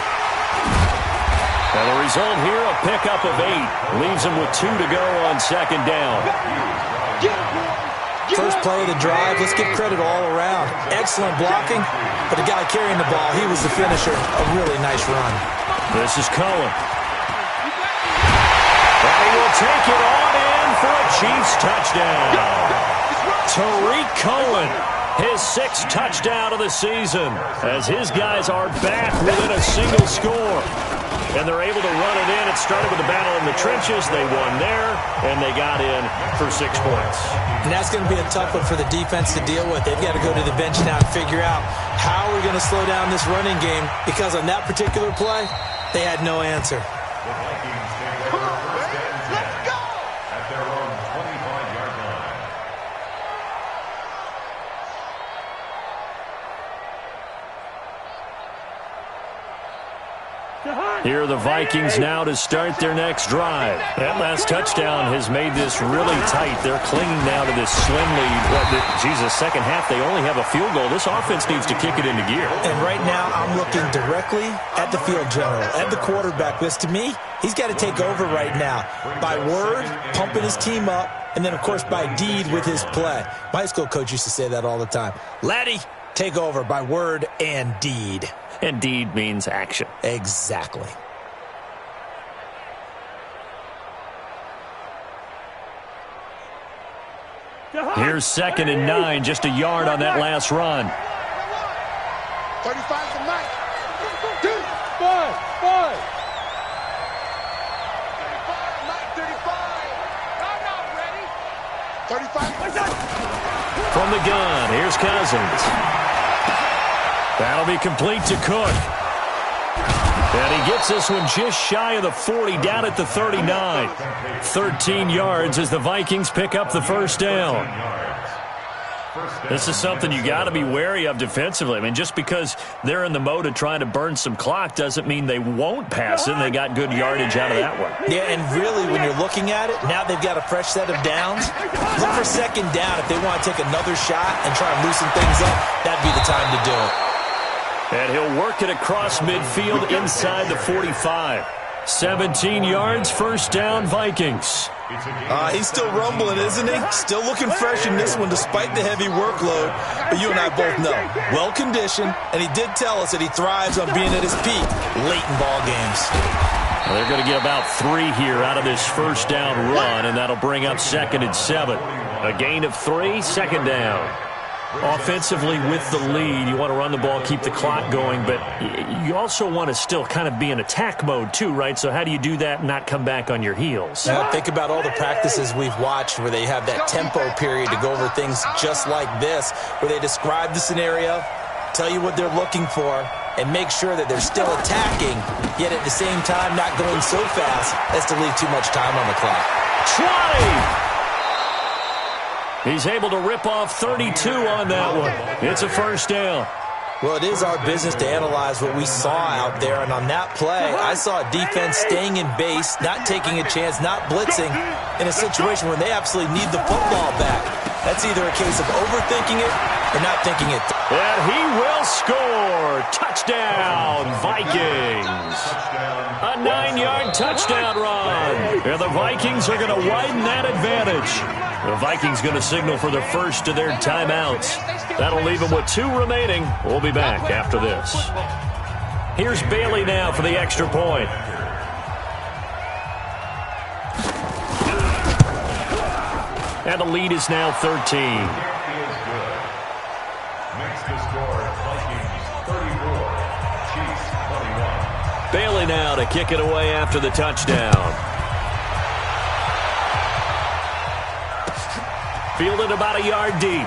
And the result here, a pickup of 8. Leaves him with 2 to go on second down. First play of the drive, let's give credit all around. Excellent blocking, but the guy carrying the ball, he was the finisher. A really nice run. This is Cohen. And he will take it on in for a Chiefs touchdown. Tariq Cohen, his 6th touchdown of the season, as his guys are back within a single score. And they're able to run it in. It started with a battle in the trenches. They won there, and they got in for 6 points. And that's going to be a tough one for the defense to deal with. They've got to go to the bench now and figure out how we're going to slow down this running game, because on that particular play, they had no answer. The Vikings take over first and 10 at their own 25-yard line. Here are the Vikings now to start their next drive. That last touchdown has made this really tight. They're clinging now to this slim lead. Second half, they only have a field goal. This offense needs to kick it into gear. And right now, I'm looking directly at the field general, at the quarterback. Because to me, he's got to take over right now. By word, pumping his team up, and then, of course, by deed with his play. My high school coach used to say that all the time. Laddie, take over by word and deed. And deed means action. Exactly. Here's 2nd and 9, just a yard on that last run. 35 to Mike. 5. 35, Mike, 35. I'm not ready. 35. From the gun, here's Cousins. That'll be complete to Cook. And he gets this one just shy of the 40, down at the 39. 13 yards as the Vikings pick up the first down. This is something you got to be wary of defensively. I mean, just because they're in the mode of trying to burn some clock doesn't mean they won't pass it, and they got good yardage out of that one. Yeah, and really, when you're looking at it, now they've got a fresh set of downs. Look for second down. If they want to take another shot and try and loosen things up, that'd be the time to do it. And he'll work it across midfield inside the 45. 17 yards, first down, Vikings. He's still rumbling, isn't he? Still looking fresh in this one despite the heavy workload. But you and I both know, well-conditioned, and he did tell us that he thrives on being at his peak late in ball games. Well, they're going to get about 3 here out of this first down run, and that'll bring up 2nd and 7. A gain of 3, 2nd down. Offensively with the lead, you want to run the ball, keep the clock going, but you also want to still kind of be in attack mode too, right? So how do you do that and not come back on your heels? Now, think about all the practices we've watched where they have that tempo period to go over things just like this, where they describe the scenario, tell you what they're looking for, and make sure that they're still attacking, yet at the same time not going so fast as to leave too much time on the clock. 20! He's able to rip off 32 on that one. It's a first down. Well, it is our business to analyze what we saw out there, and on that play, I saw a defense staying in base, not taking a chance, not blitzing, in a situation where they absolutely need the football back. That's either a case of overthinking it or not thinking it. And he will score. Touchdown, Vikings. A 9-yard touchdown run. And the Vikings are going to widen that advantage. The Vikings going to signal for the first of their timeouts. That'll leave them with 2 remaining. We'll be back after this. Here's Bailey now for the extra point. And the lead is now 13. Next to score, Vikings 34, Chiefs 21. Bailey now to kick it away after the touchdown. Fielded about a yard deep.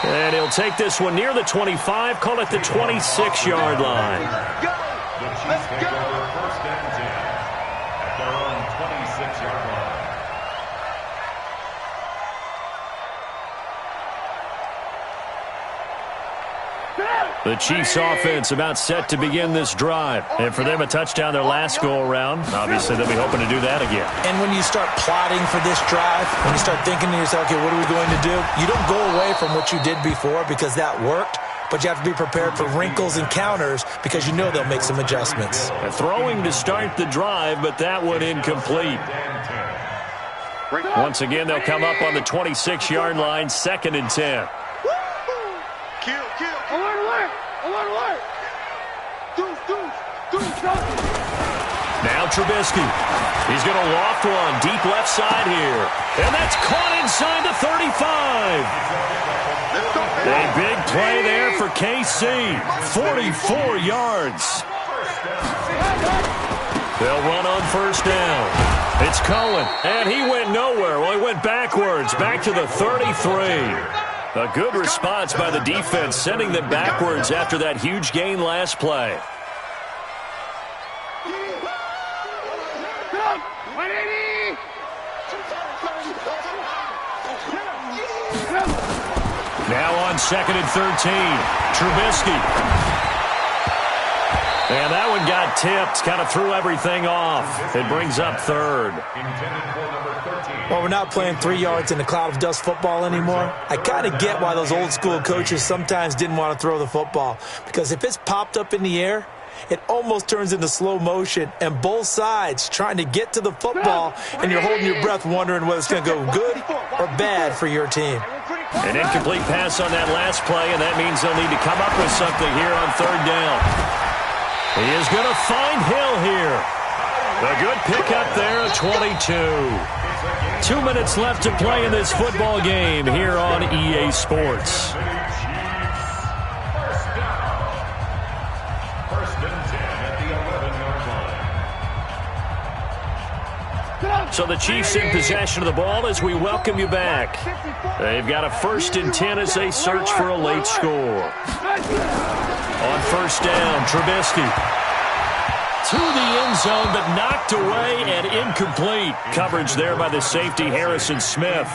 And he'll take this one near the 25, call it the 26-yard line. The Chiefs take over 1st and 10 at their own 26-yard line. The Chiefs offense about set to begin this drive. And for them, a touchdown their last go-around. Obviously, they'll be hoping to do that again. And when you start plotting for this drive, when you start thinking to yourself, okay, what are we going to do? You don't go away from what you did before because that worked, but you have to be prepared for wrinkles and counters because you know they'll make some adjustments. Throwing to start the drive, but that one incomplete. Once again, they'll come up on the 26-yard line, 2nd and 10. Kill. Alert. Now Trubisky. He's going to loft one deep left side here. And that's caught inside the 35. A big play there for KC. 44 yards. They'll run on first down. It's Cohen. And he went nowhere. Well, he went backwards. Back to the 33. A good response by the defense, sending them backwards after that huge gain last play. Now on 2nd and 13, Trubisky. And that one got tipped, kind of threw everything off. It brings up third. Well, we're not playing 3 yards in a cloud of dust football anymore. I kind of get why those old school coaches sometimes didn't want to throw the football, because if it's popped up in the air, it almost turns into slow motion, and both sides trying to get to the football, and you're holding your breath wondering whether it's going to go good or bad for your team. An incomplete pass on that last play, and that means they'll need to come up with something here on third down. He is going to find Hill here. A good pickup there at 22. 2 minutes left to play in this football game here on EA Sports. So the Chiefs in possession of the ball as we welcome you back. They've got a 1st and 10 as they search for a late score. On first down, Trubisky. To the end zone, but knocked away and incomplete. Coverage there by the safety, Harrison Smith.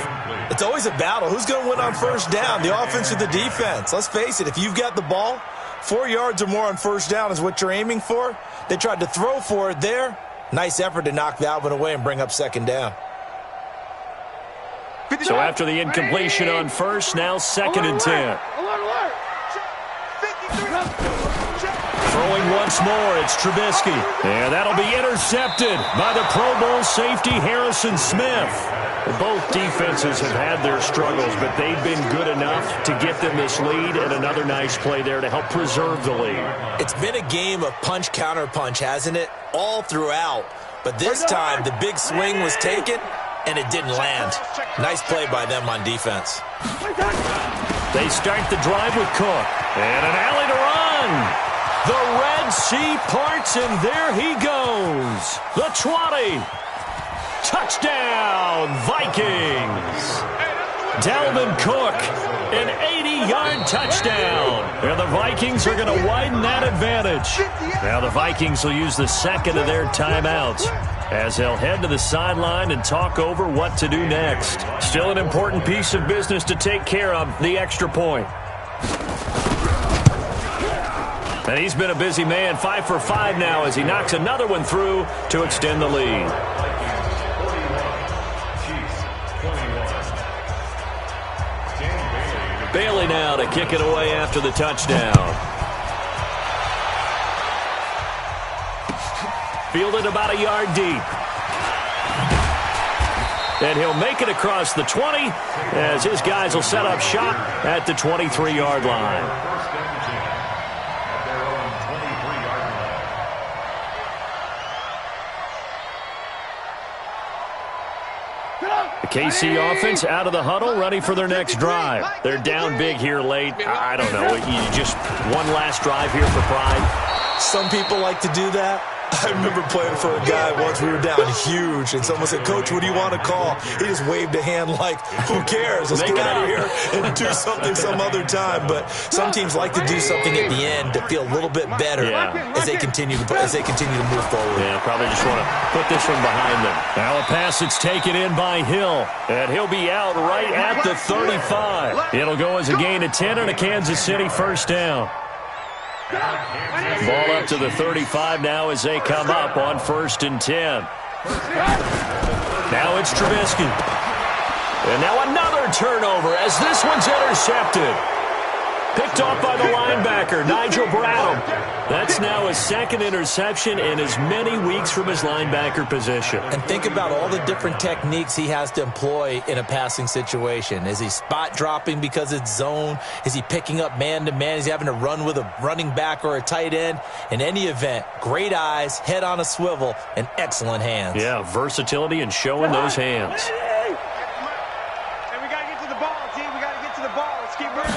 It's always a battle. Who's going to win on first down, the offense or the defense? Let's face it, if you've got the ball, 4 yards or more on first down is what you're aiming for. They tried to throw for it there. Nice effort to knock that one away and bring up second down. So after the incompletion on first, now 2nd and 10. Throwing once more, it's Trubisky. And that'll be intercepted by the Pro Bowl safety, Harrison Smith. Both defenses have had their struggles, but they've been good enough to get them this lead, and another nice play there to help preserve the lead. It's been a game of punch-counter-punch, hasn't it? All throughout. But this time, the big swing was taken, and it didn't land. Nice play by them on defense. They start the drive with Cook. And an alley to run. The Red Sea parts, and there he goes. The 20. Touchdown, Vikings. Dalvin Cook, an 80-yard touchdown. And the Vikings are going to widen that advantage. Now the Vikings will use the 2nd of their timeouts as they'll head to the sideline and talk over what to do next. Still an important piece of business to take care of, the extra point. And he's been a busy man, 5 for 5 now as he knocks another one through to extend the lead. Bailey now to kick it away after the touchdown. Fielded about a yard deep. And he'll make it across the 20 as his guys will set up shop at the 23-yard line. The KC offense out of the huddle, ready for their next drive. They're down big here late. I don't know. You just one last drive here for pride. Some people like to do that. I remember playing for a guy once. We were down huge, and someone said, "Coach, what do you want to call?" He just waved a hand like, "Who cares? Let's get out of here and do something some other time." But some teams like to do something at the end to feel a little bit better as they continue to move forward. Yeah, probably just want to put this one behind them. Now a pass that's taken in by Hill, and he'll be out right at the 35. It'll go as a gain of 10 and a Kansas City first down. Ball up to the 35 now as they come up on 1st and 10. Now it's Trubisky. And now another turnover as this one's intercepted. Picked off by the linebacker, Nigel Bradham. That's now his 2nd interception in as many weeks from his linebacker position. And think about all the different techniques he has to employ in a passing situation. Is he spot dropping because it's zone? Is he picking up man-to-man? Is he having to run with a running back or a tight end? In any event, great eyes, head on a swivel, and excellent hands. Yeah, versatility and showing those hands. Hey, we got to get to the ball, team. We got to get to the ball. Let's keep moving.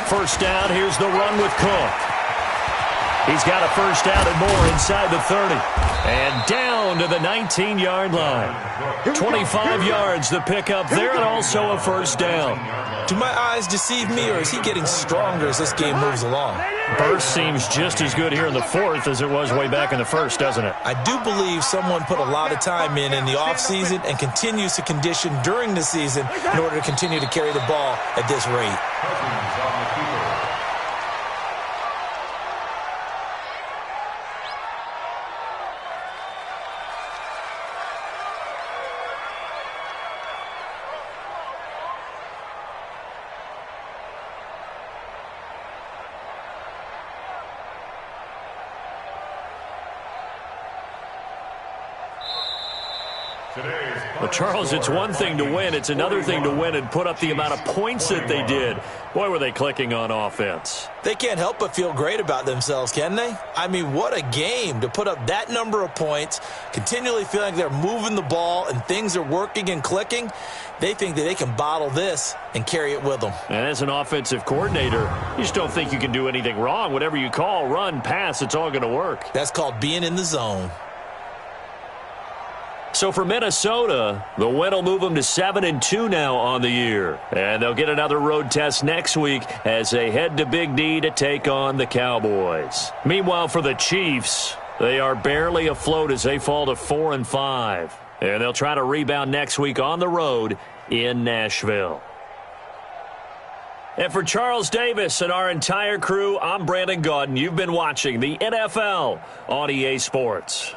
First down, here's the run with Cook. He's got a first down and more inside the 30. And down to the 19-yard line. 25 yards the pickup there, and also a first down. Do my eyes deceive me, or is he getting stronger as this game moves along? Burst seems just as good here in the 4th as it was way back in the 1st, doesn't it? I do believe someone put a lot of time in the offseason and continues to condition during the season in order to continue to carry the ball at this rate. Well, Charles, it's one thing to win. It's another thing to win and put up the amount of points that they did. Boy, were they clicking on offense. They can't help but feel great about themselves, can they? I mean, what a game to put up that number of points, continually feeling like they're moving the ball and things are working and clicking. They think that they can bottle this and carry it with them. And as an offensive coordinator, you just don't think you can do anything wrong. Whatever you call, run, pass, it's all going to work. That's called being in the zone. So for Minnesota, the win will move them to 7-2 now on the year. And they'll get another road test next week as they head to Big D to take on the Cowboys. Meanwhile, for the Chiefs, they are barely afloat as they fall to 4-5. And they'll try to rebound next week on the road in Nashville. And for Charles Davis and our entire crew, I'm Brandon Gaudin. You've been watching the NFL on EA Sports.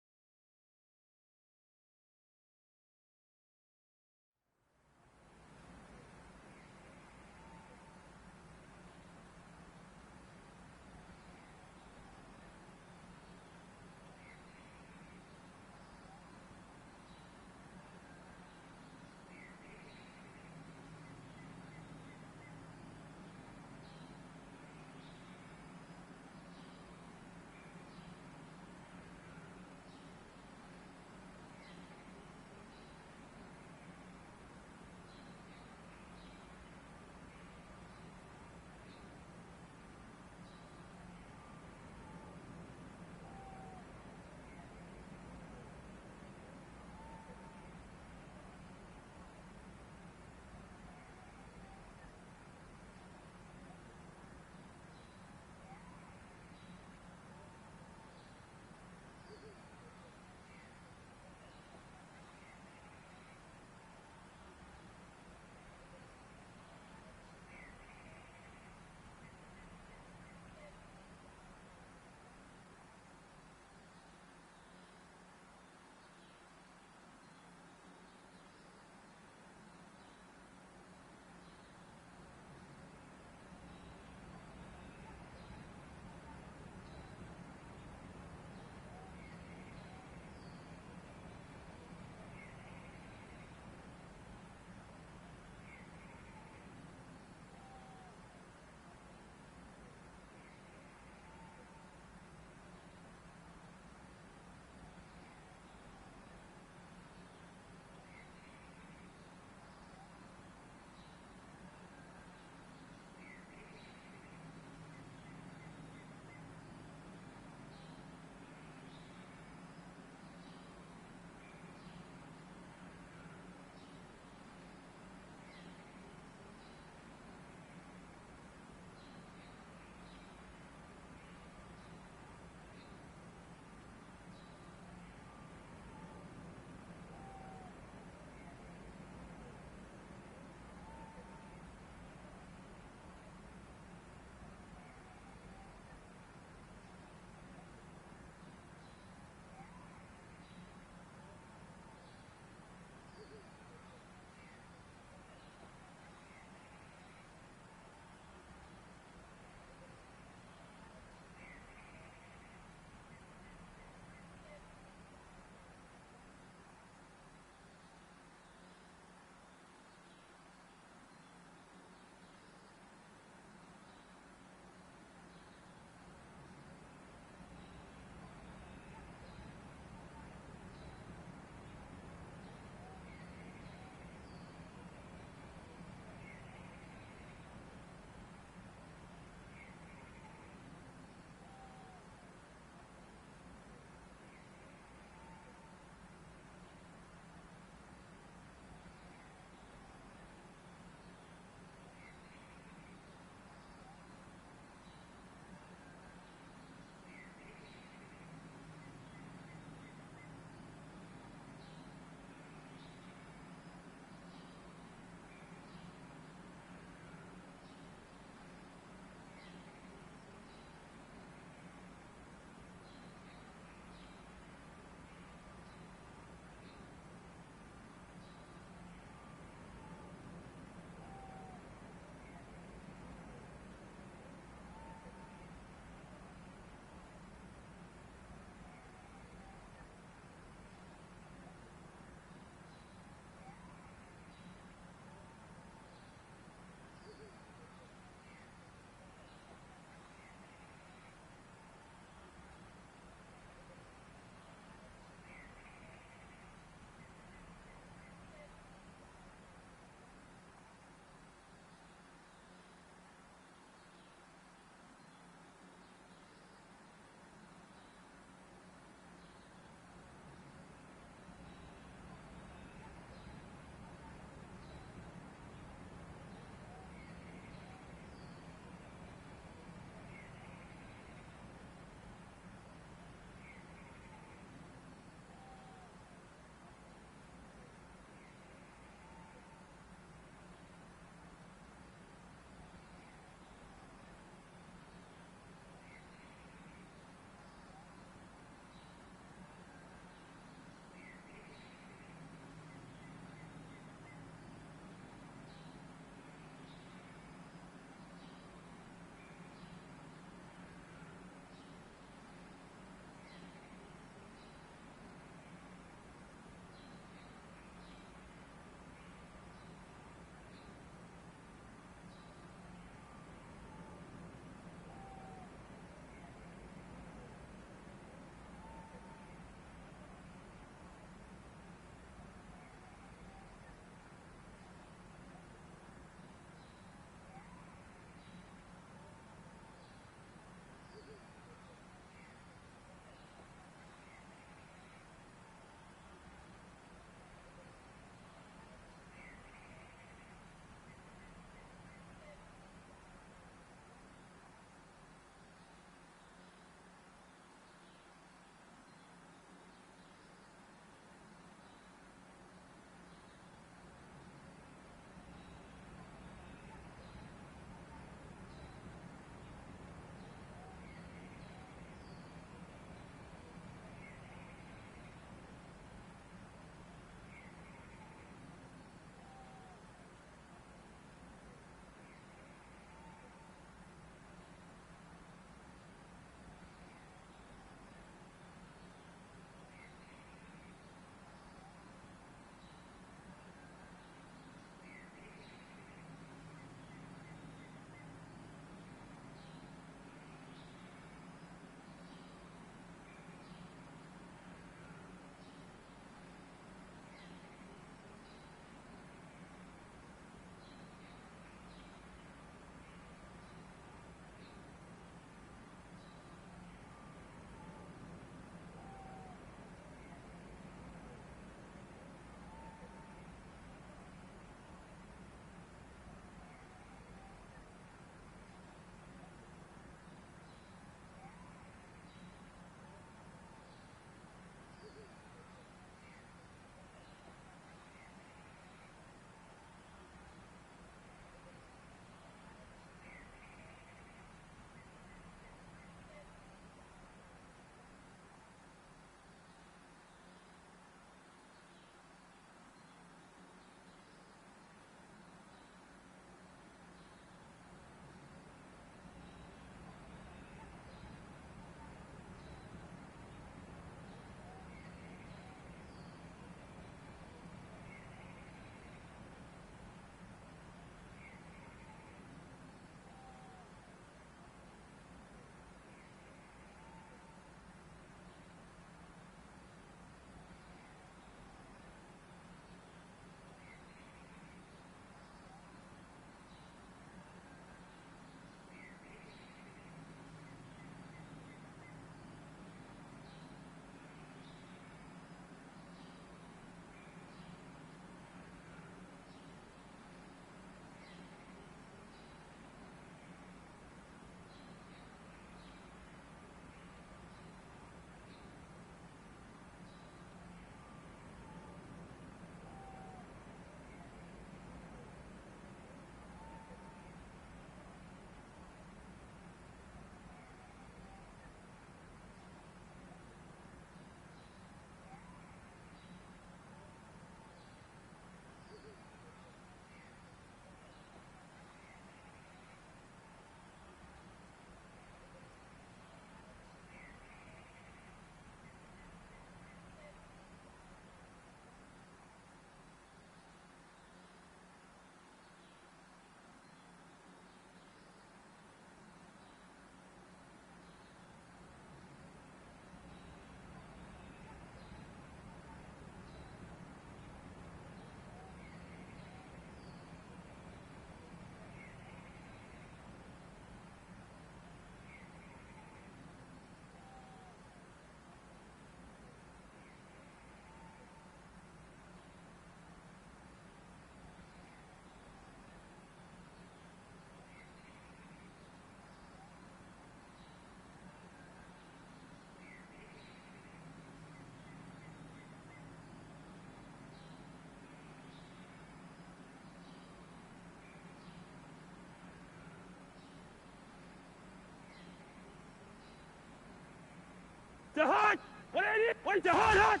To hot! 180! Wait, to hot, hot!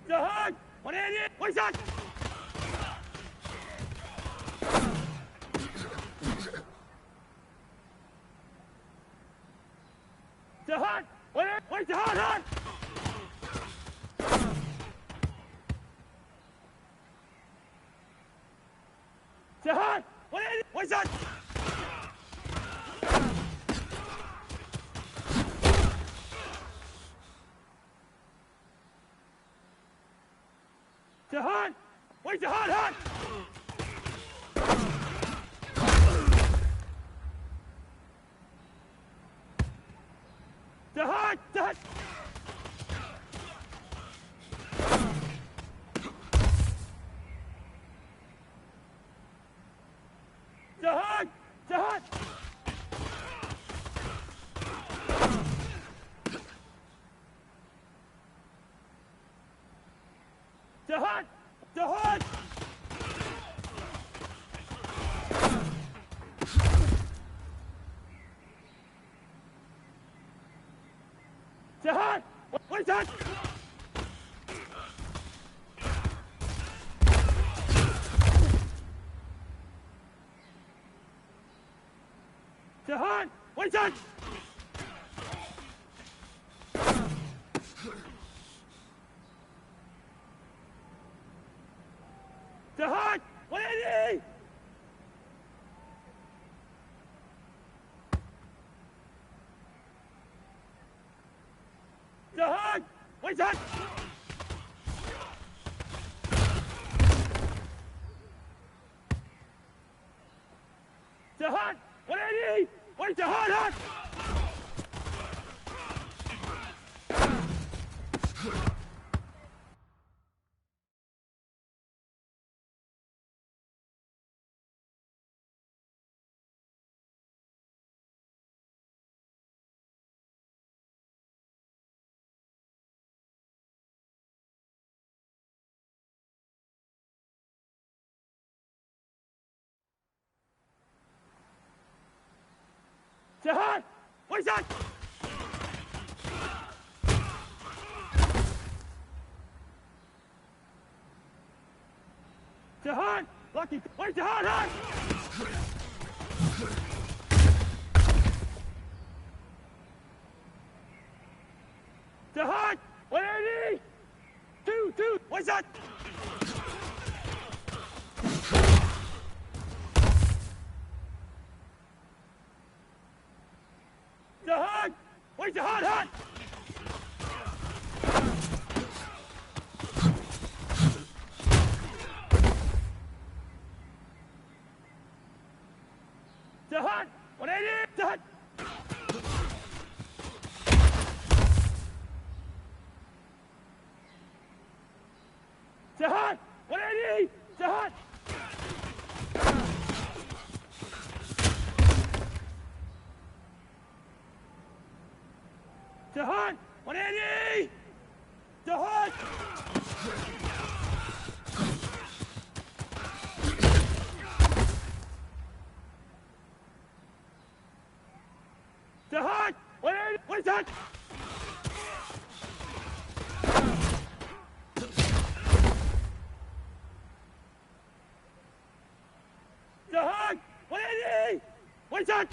To hot! 180! Wait, hot! To hot! Wait, to hot, hot! To hot! 180! Wait, hot! To hot! Wait, to hot, hot! To hot! To hot! To hot! To hot! To hot! To hot! To hot! Wait, hot! To hot! Wait, hot! To hot! 180! To hot! Wait, hot! To hot! 180! Wait, to hot, hot! To hot! Wait, hot! To hot! Lucky! Wait, to hot, hot! To hot! 180! Two! Wait, hot! To hot! Wait, to hot, hot! To hot! 180! To hot! To hot! 180! To hot! To hot! 180! To hot! To hot! 180! Wait, hot! To hot! 180! Wait, hot!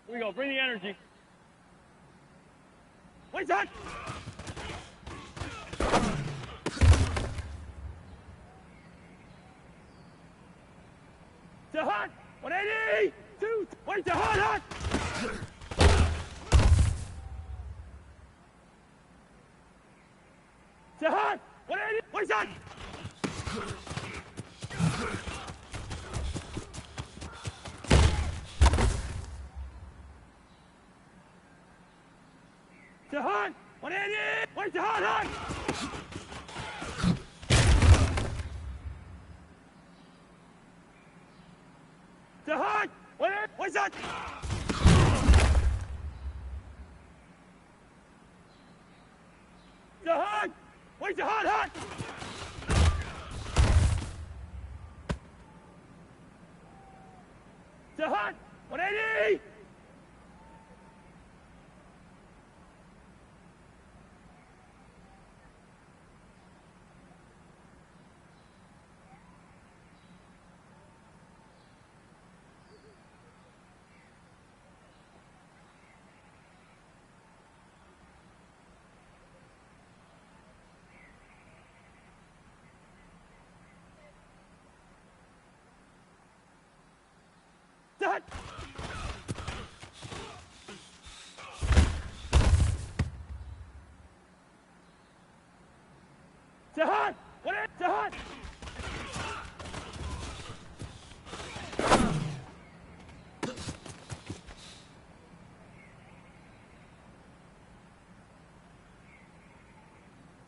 Here we go, bring the energy. Wait, hot! To hot! 180! Wait, to hot, hot! To hot! 180! Wait, hot! To hot! 180! Wait, to hot, hot! To hot! Wait, hot! The hot! Where's the hot, hot? The hot! 180! That. Jahan! What is Jahan?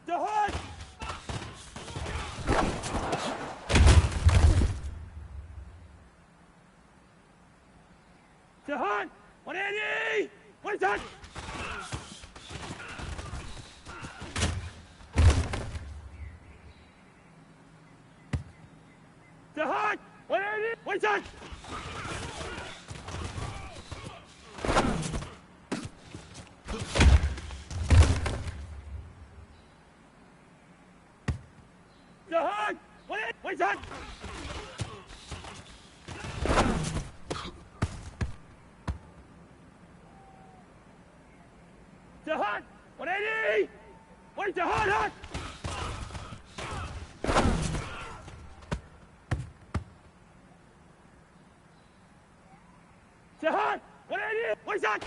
Jahan! Jahan! 180! What is that? Jahan! 180! What is that? Jahan! 180! What is that? Jahan! 180! Where's Jahan, hot? Jahan! 180! Where's that?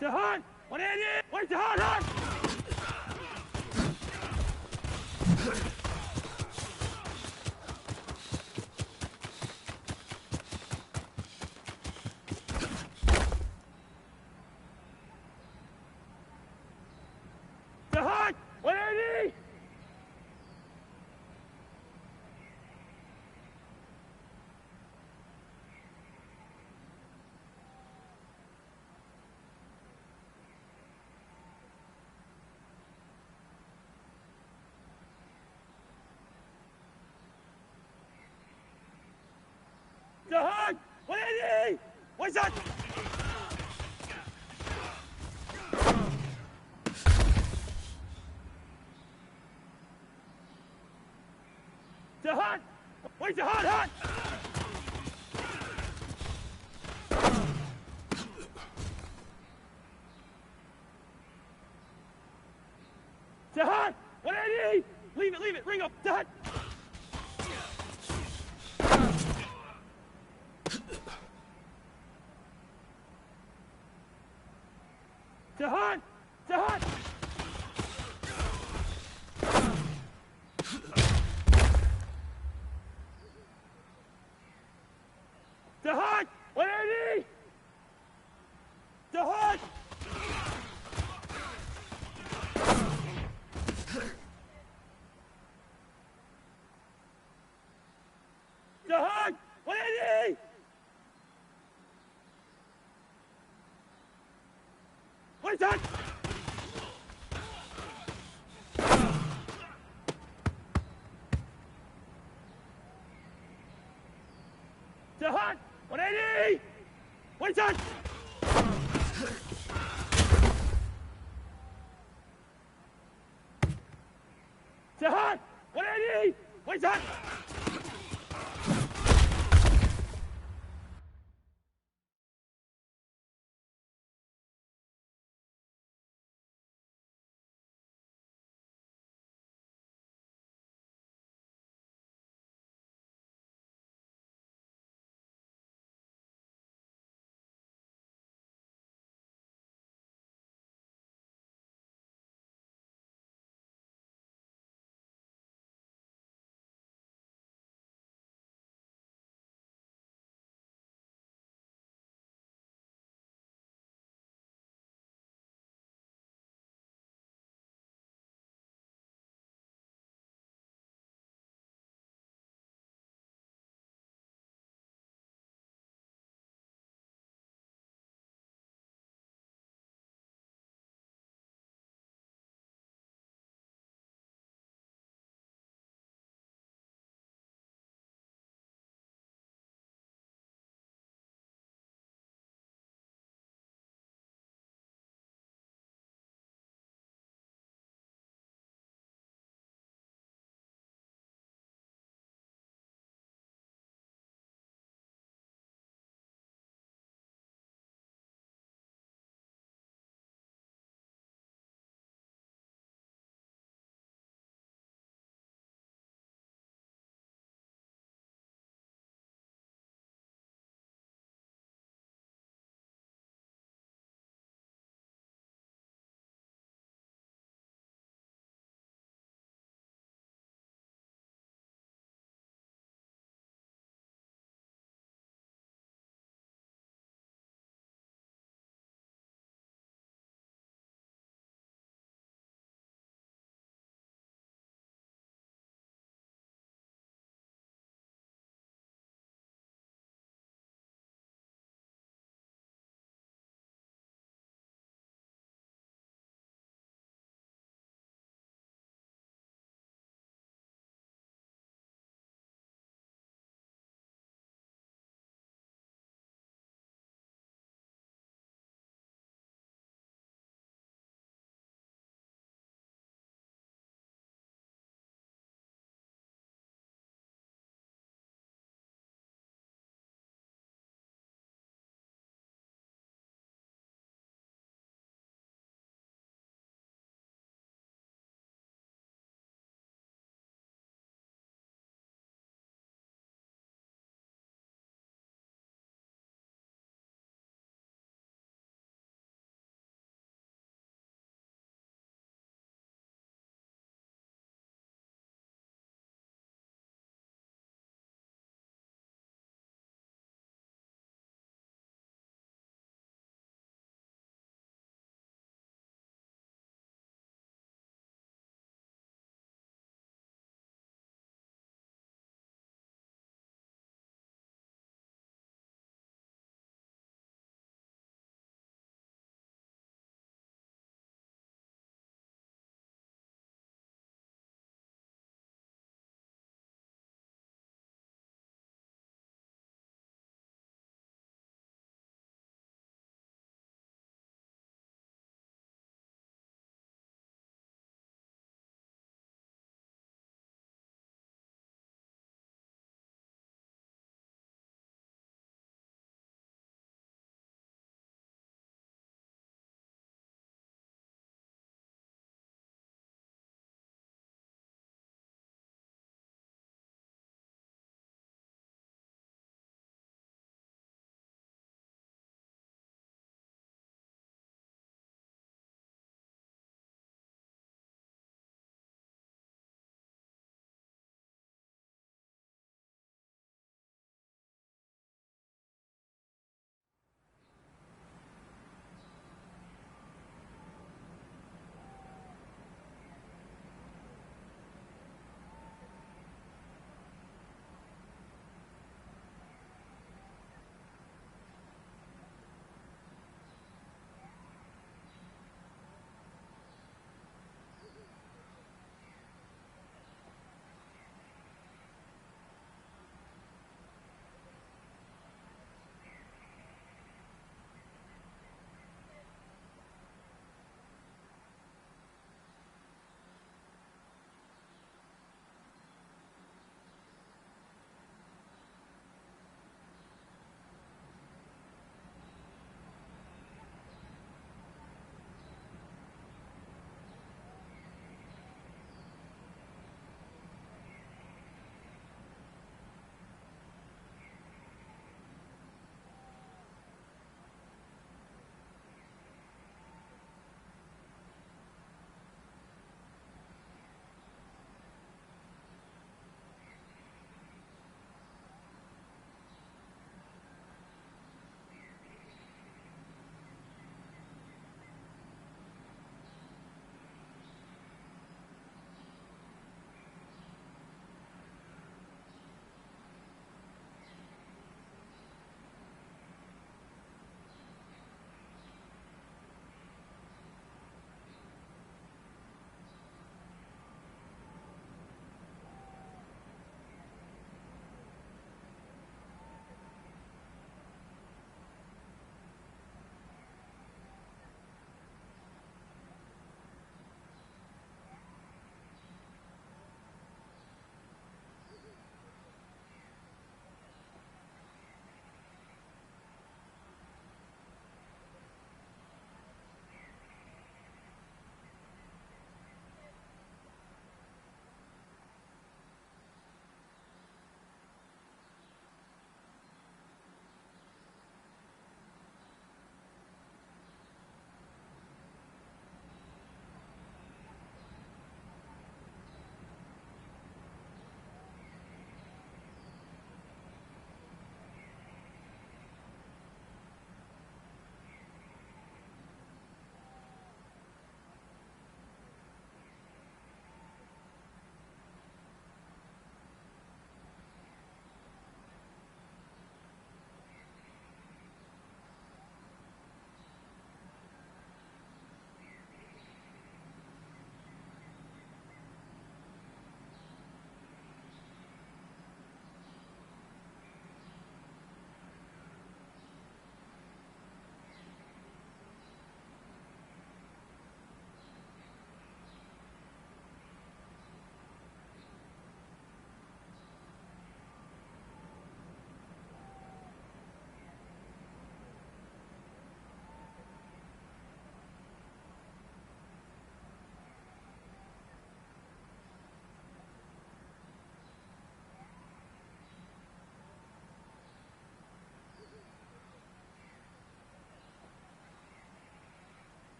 Jahan! 180! Where's Jahan, hot? Jahan! 180! Jahan! 180! What's that? Jahan! Where's Jahan, hot? Jahan! 180! Leave it, ring up, Jahan! Jahan! Jahan! Jahan! 180! Jahan! Jahan! 180! What is that? Jahan! 180! What is that? Jahan! 180! What is that?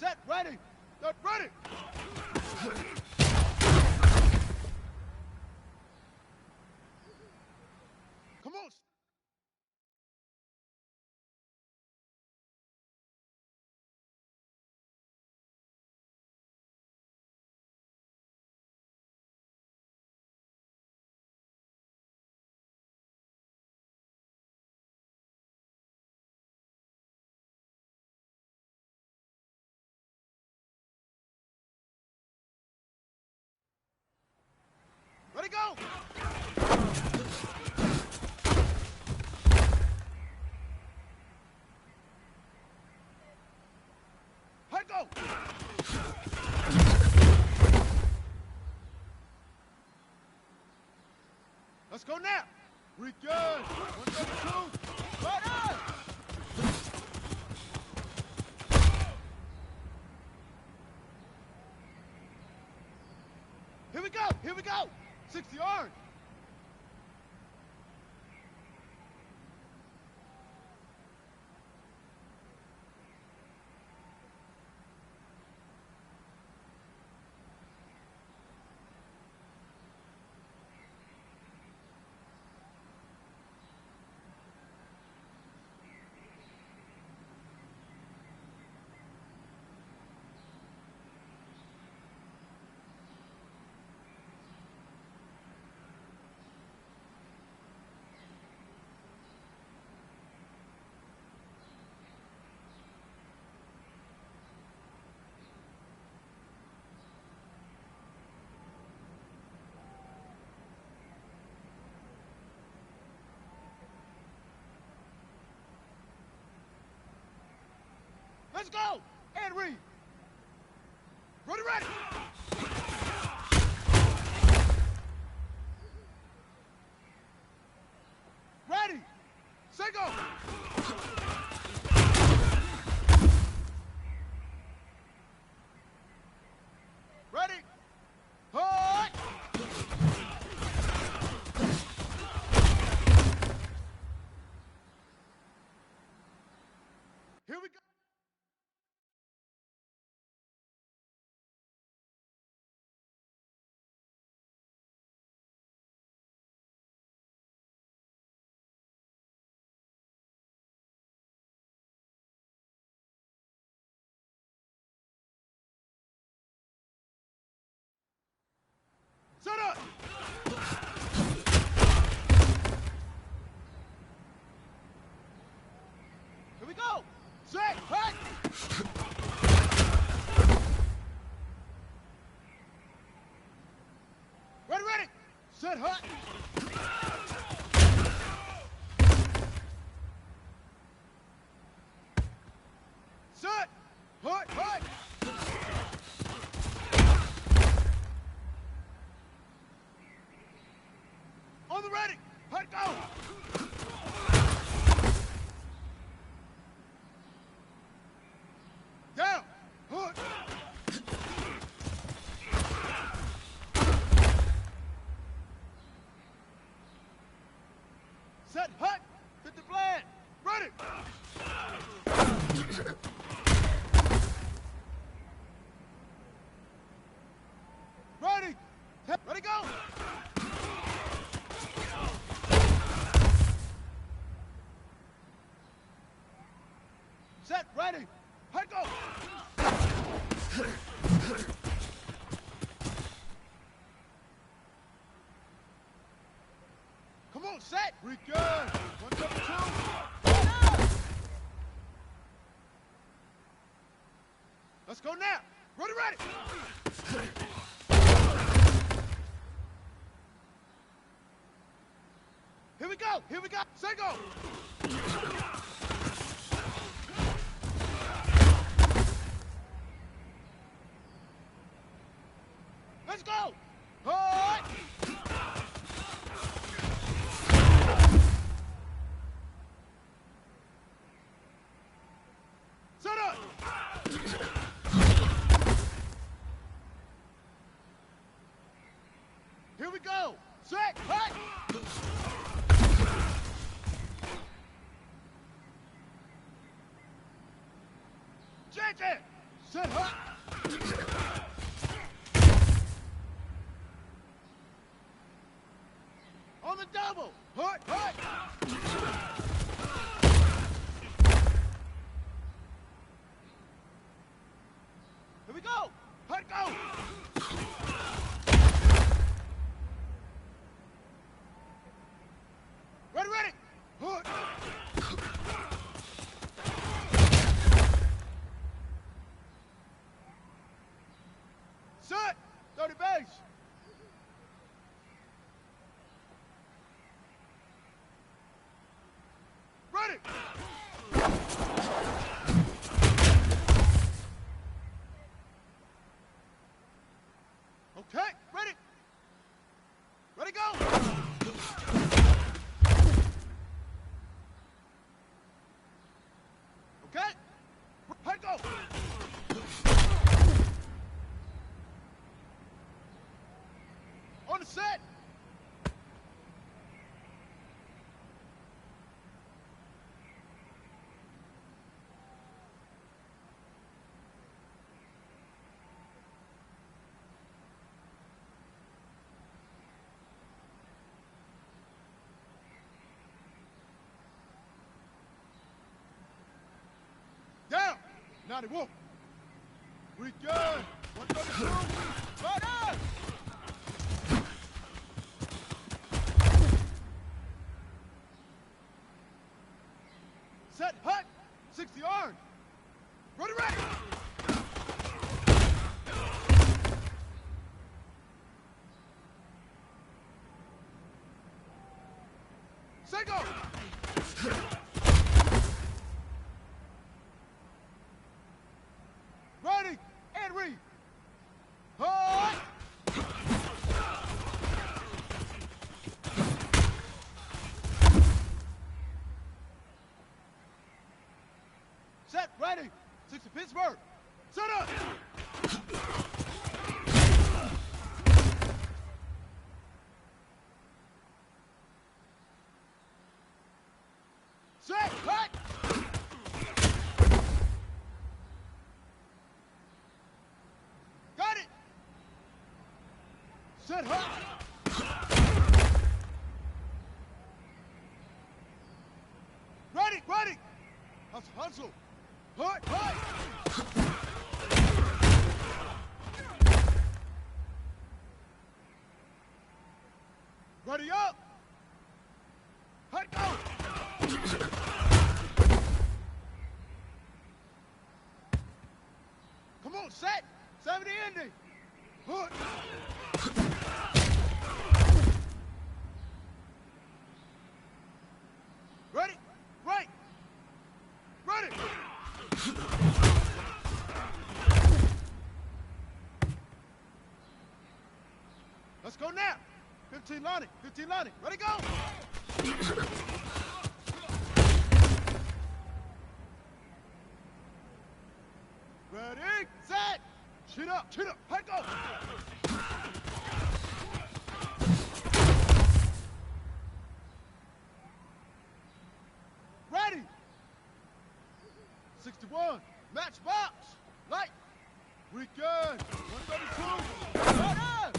Set, ready. Get ready. Come on. Ready, go. Head, go. Let's go now. We good. 1, 2, right on. Here we go. Here we go. 60 yards. Let's go! And read. Ready, ready! Ready! Set, go! Ready! Hut! Here we go! Set up! Here we go! Set! Hut! Ready, ready! Set, hut! Set! Hut, hut! On the ready! Hut, go! Down! Hut! Set, hut! Hit the blade! Ready! Ready! Ready, go! Set, ready! Head, go! Come on, set! We good! 1, 2, 2. Let's go now! Ready, ready! Here we go! Here we go! Set, go! Let's go! Hut! Set up! Here we go! Set! Hut! On the double. Hut, hut. Here we go. Hut, go. Ready, ready. Hut. Set. 30 base. Ready. Okay, ready. Ready, go. Okay. Head go. On the set. Down. 91. We good. 132. Right on. Set hut. 60 yards. Ready, ready. Set go. Ready and read. Hut. Set, ready. 60 Pittsburgh. Set up. Set, hut. Got it. Set, hut. Ready, ready. Hustle, hustle. Hut, hut. Ready up. Hut, go. Come on, set. 70 ending. Hut. Ready? Right. Ready. Let's go now. 15 lining. 15 lining. Ready, go. Ready, set. Chin up, chin up. Head go. Ready. 61. Match box. Light. We good. 132. Right up.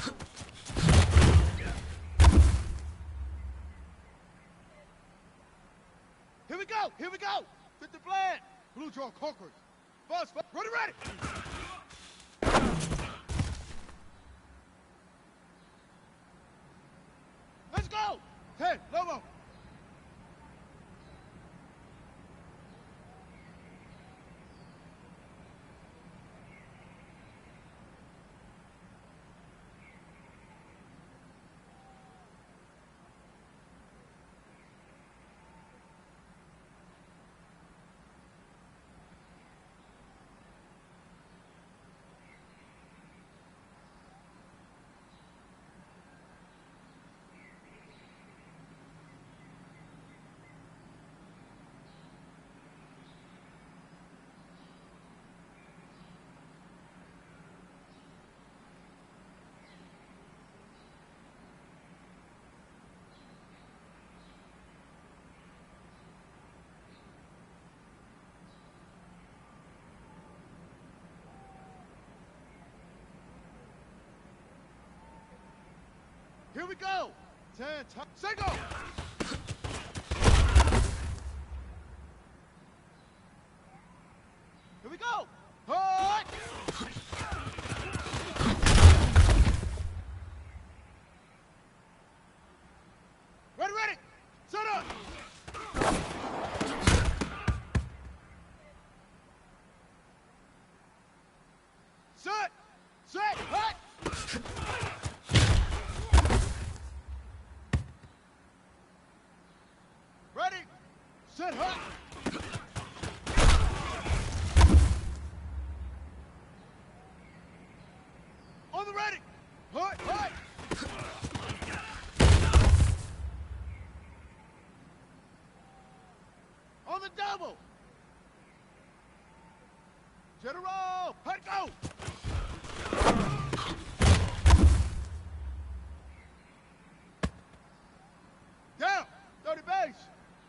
Here we go. Here we go. 50 flat. Blue draw conquered. Buzz. Ready, ready. Let's go. 10. Lobo. Here we go. 10, set, go! Here we go! Hut! Ready, ready! Set up! Set! Set! Hut! Ready! Set! Hut! On the ready! Hut! Hut! On the double! General! Hut, go! Down! 30 base!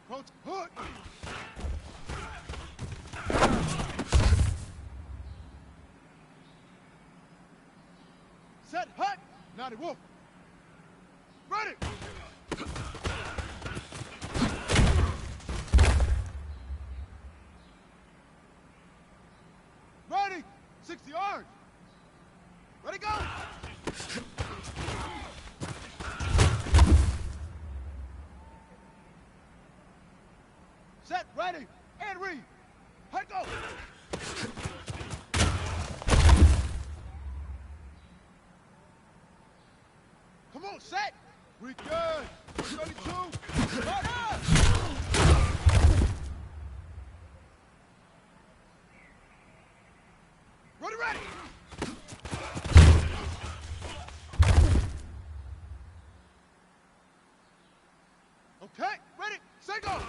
Coach, hood! Set, hut! 90 wolf! Ready! Ready! 60 yards! Ready, go! Set, ready, and read. Hut, go! Come on, set! We good! 32! Right up! Ready, ready! Okay, ready, set, go!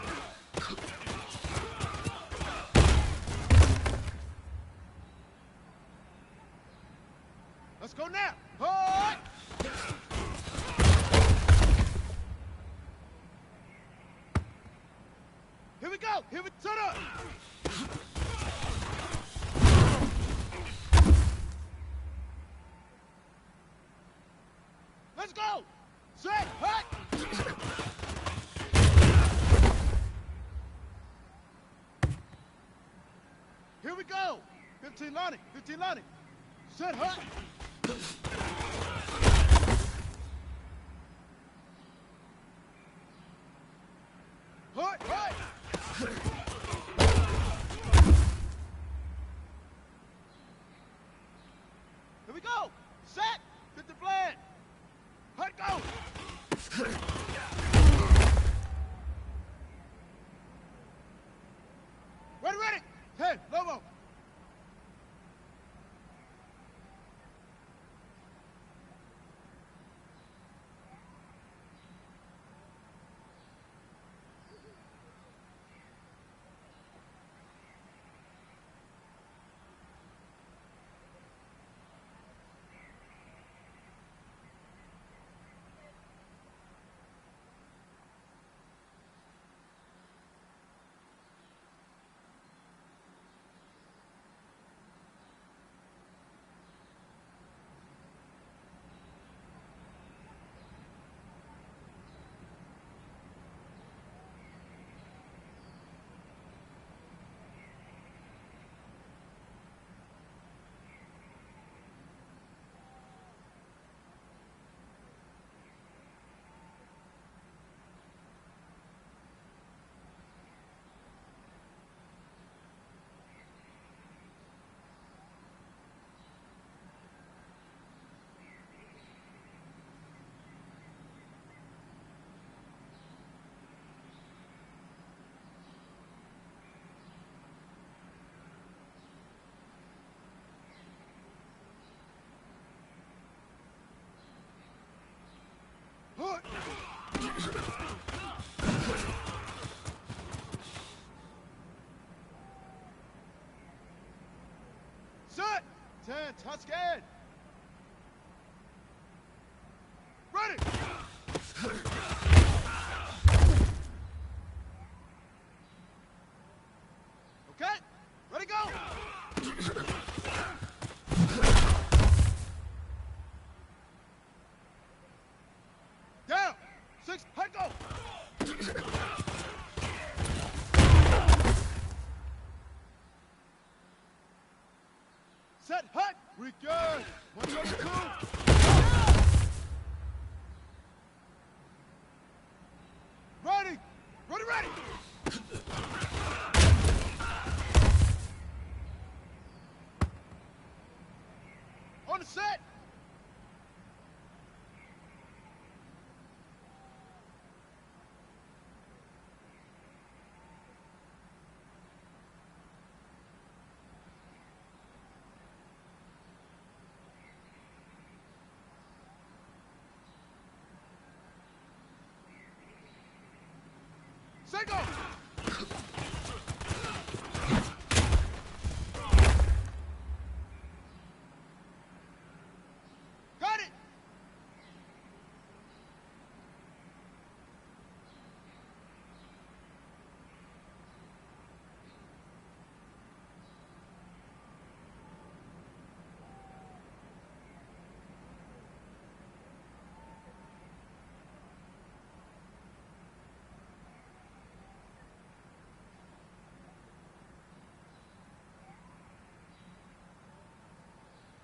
Let's go now. Hut! Here we go. Here we set up. Let's go. Set. Hut. Here we go. 15 Lonnie. 15 Lonnie. Set. Hut. Hut, hut! Here we go! Set! Get the blade! Hut, go! Ready, ready! Hey, Lobo! 6, head go. Set, hut. We good. 1 go to 2. Ready. Ready, ready. On the set. Set, go. Got it.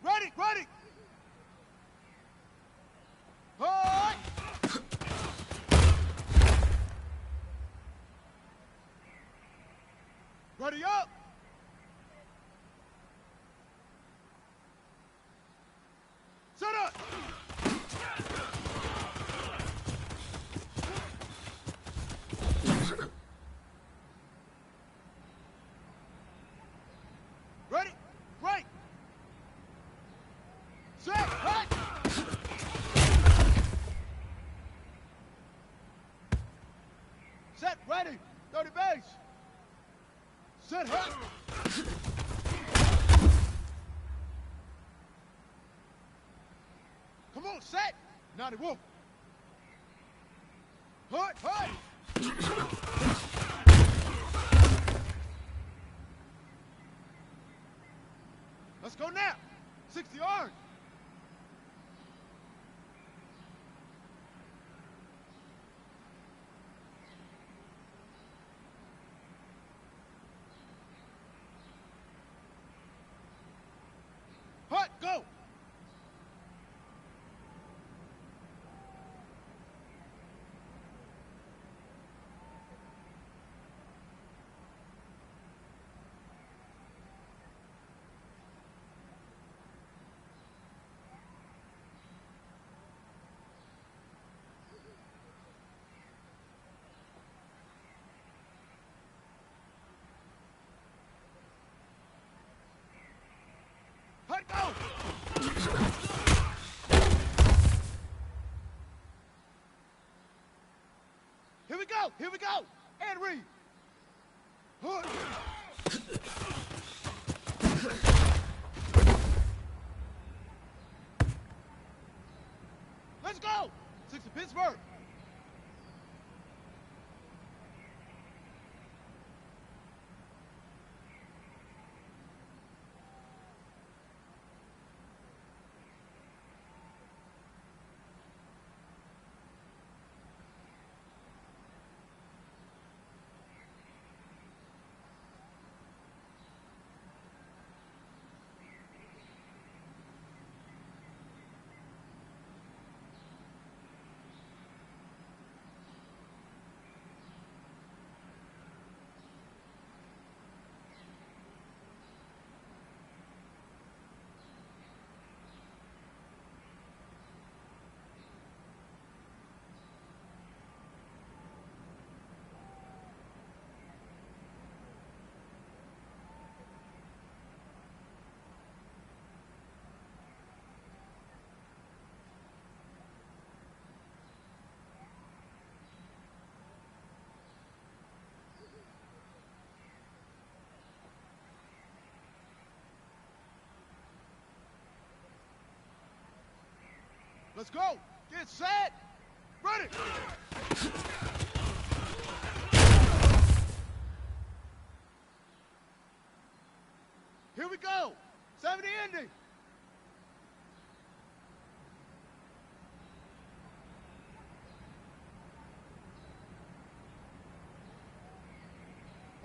Ready, ready. Hut. Ready up. Set up. Ready, right. Set, hut. Set, ready. 30 base. Set, hut. Come on, set. 91. Hut, hut. Let's go now. 60 yards. Hut, go. Hut, go. Here we go. Here we go. And read. Hut. Let's go. 6 to Pittsburgh. Let's go. Get set. Ready. Here we go. 70 ending.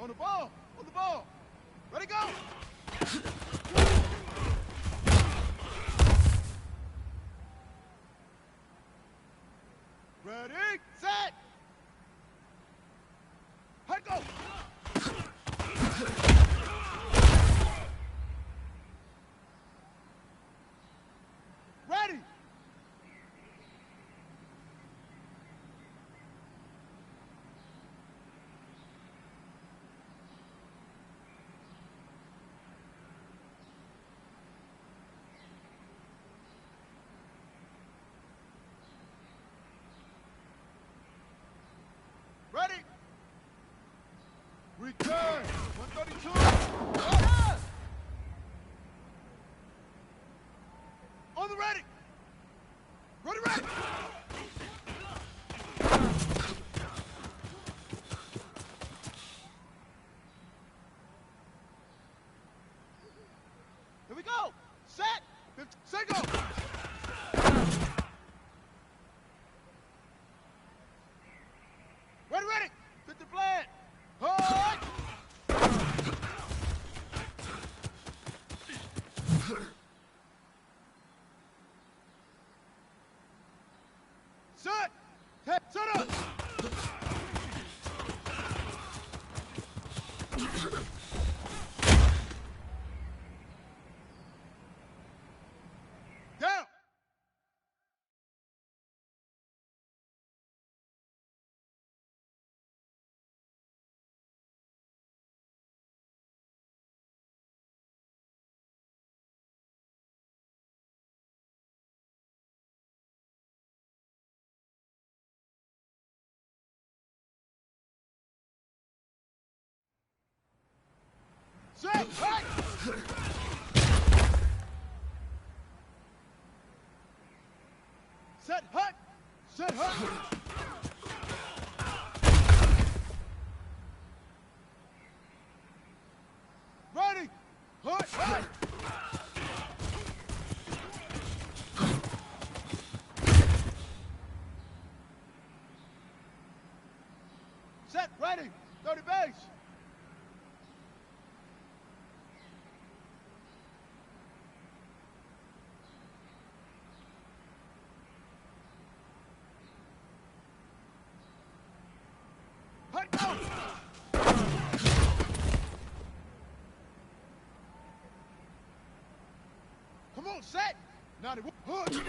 On the ball. On the ball. Ready, go. Ready, set. Head go. Ready. Ready. Return. 132. On the ready. Ready, ready. Here we go. Set. 50, set, go. Ready, ready. Fit the plan. Hold. Set. Set up. Down. Set. Right. Set. Hut. Set. Hut. Ready. Hut. Hut. Set. Ready. 30 base. Hut, go! Come on, set! 91. Hood!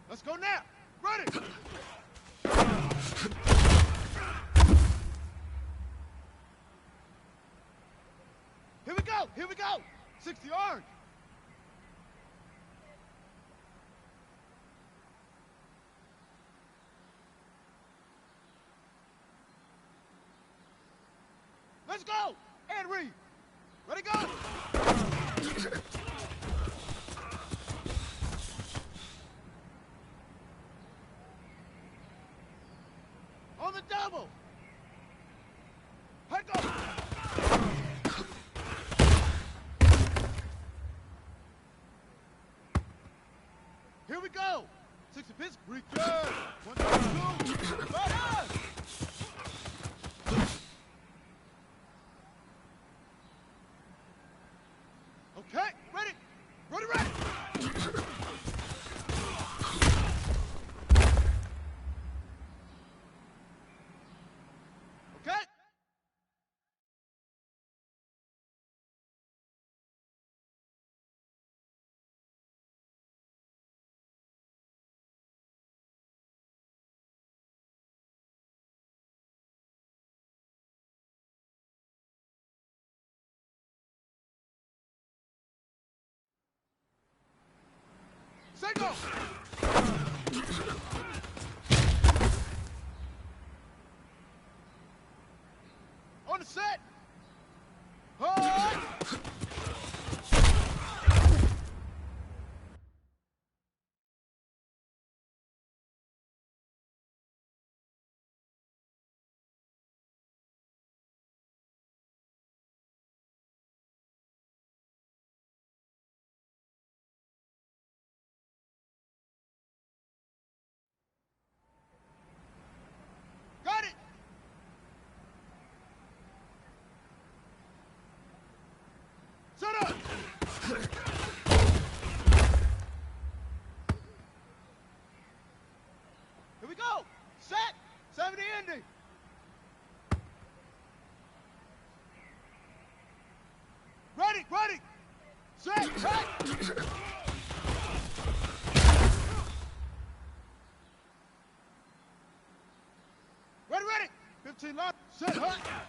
Let's go now! Ready! Here we go! Here we go! 60 orange! Let's go! And read. Ready, go! On the double! Head go! Here we go! 60 pitch, return! 1, 2, right on! Okay, ready! Ready, ready! Okay? Set, go! On the set! Hold! Set up. Here we go. Set. 70 ending. Ready, ready. Set, set. Ready, ready. 15 left. Set, hut.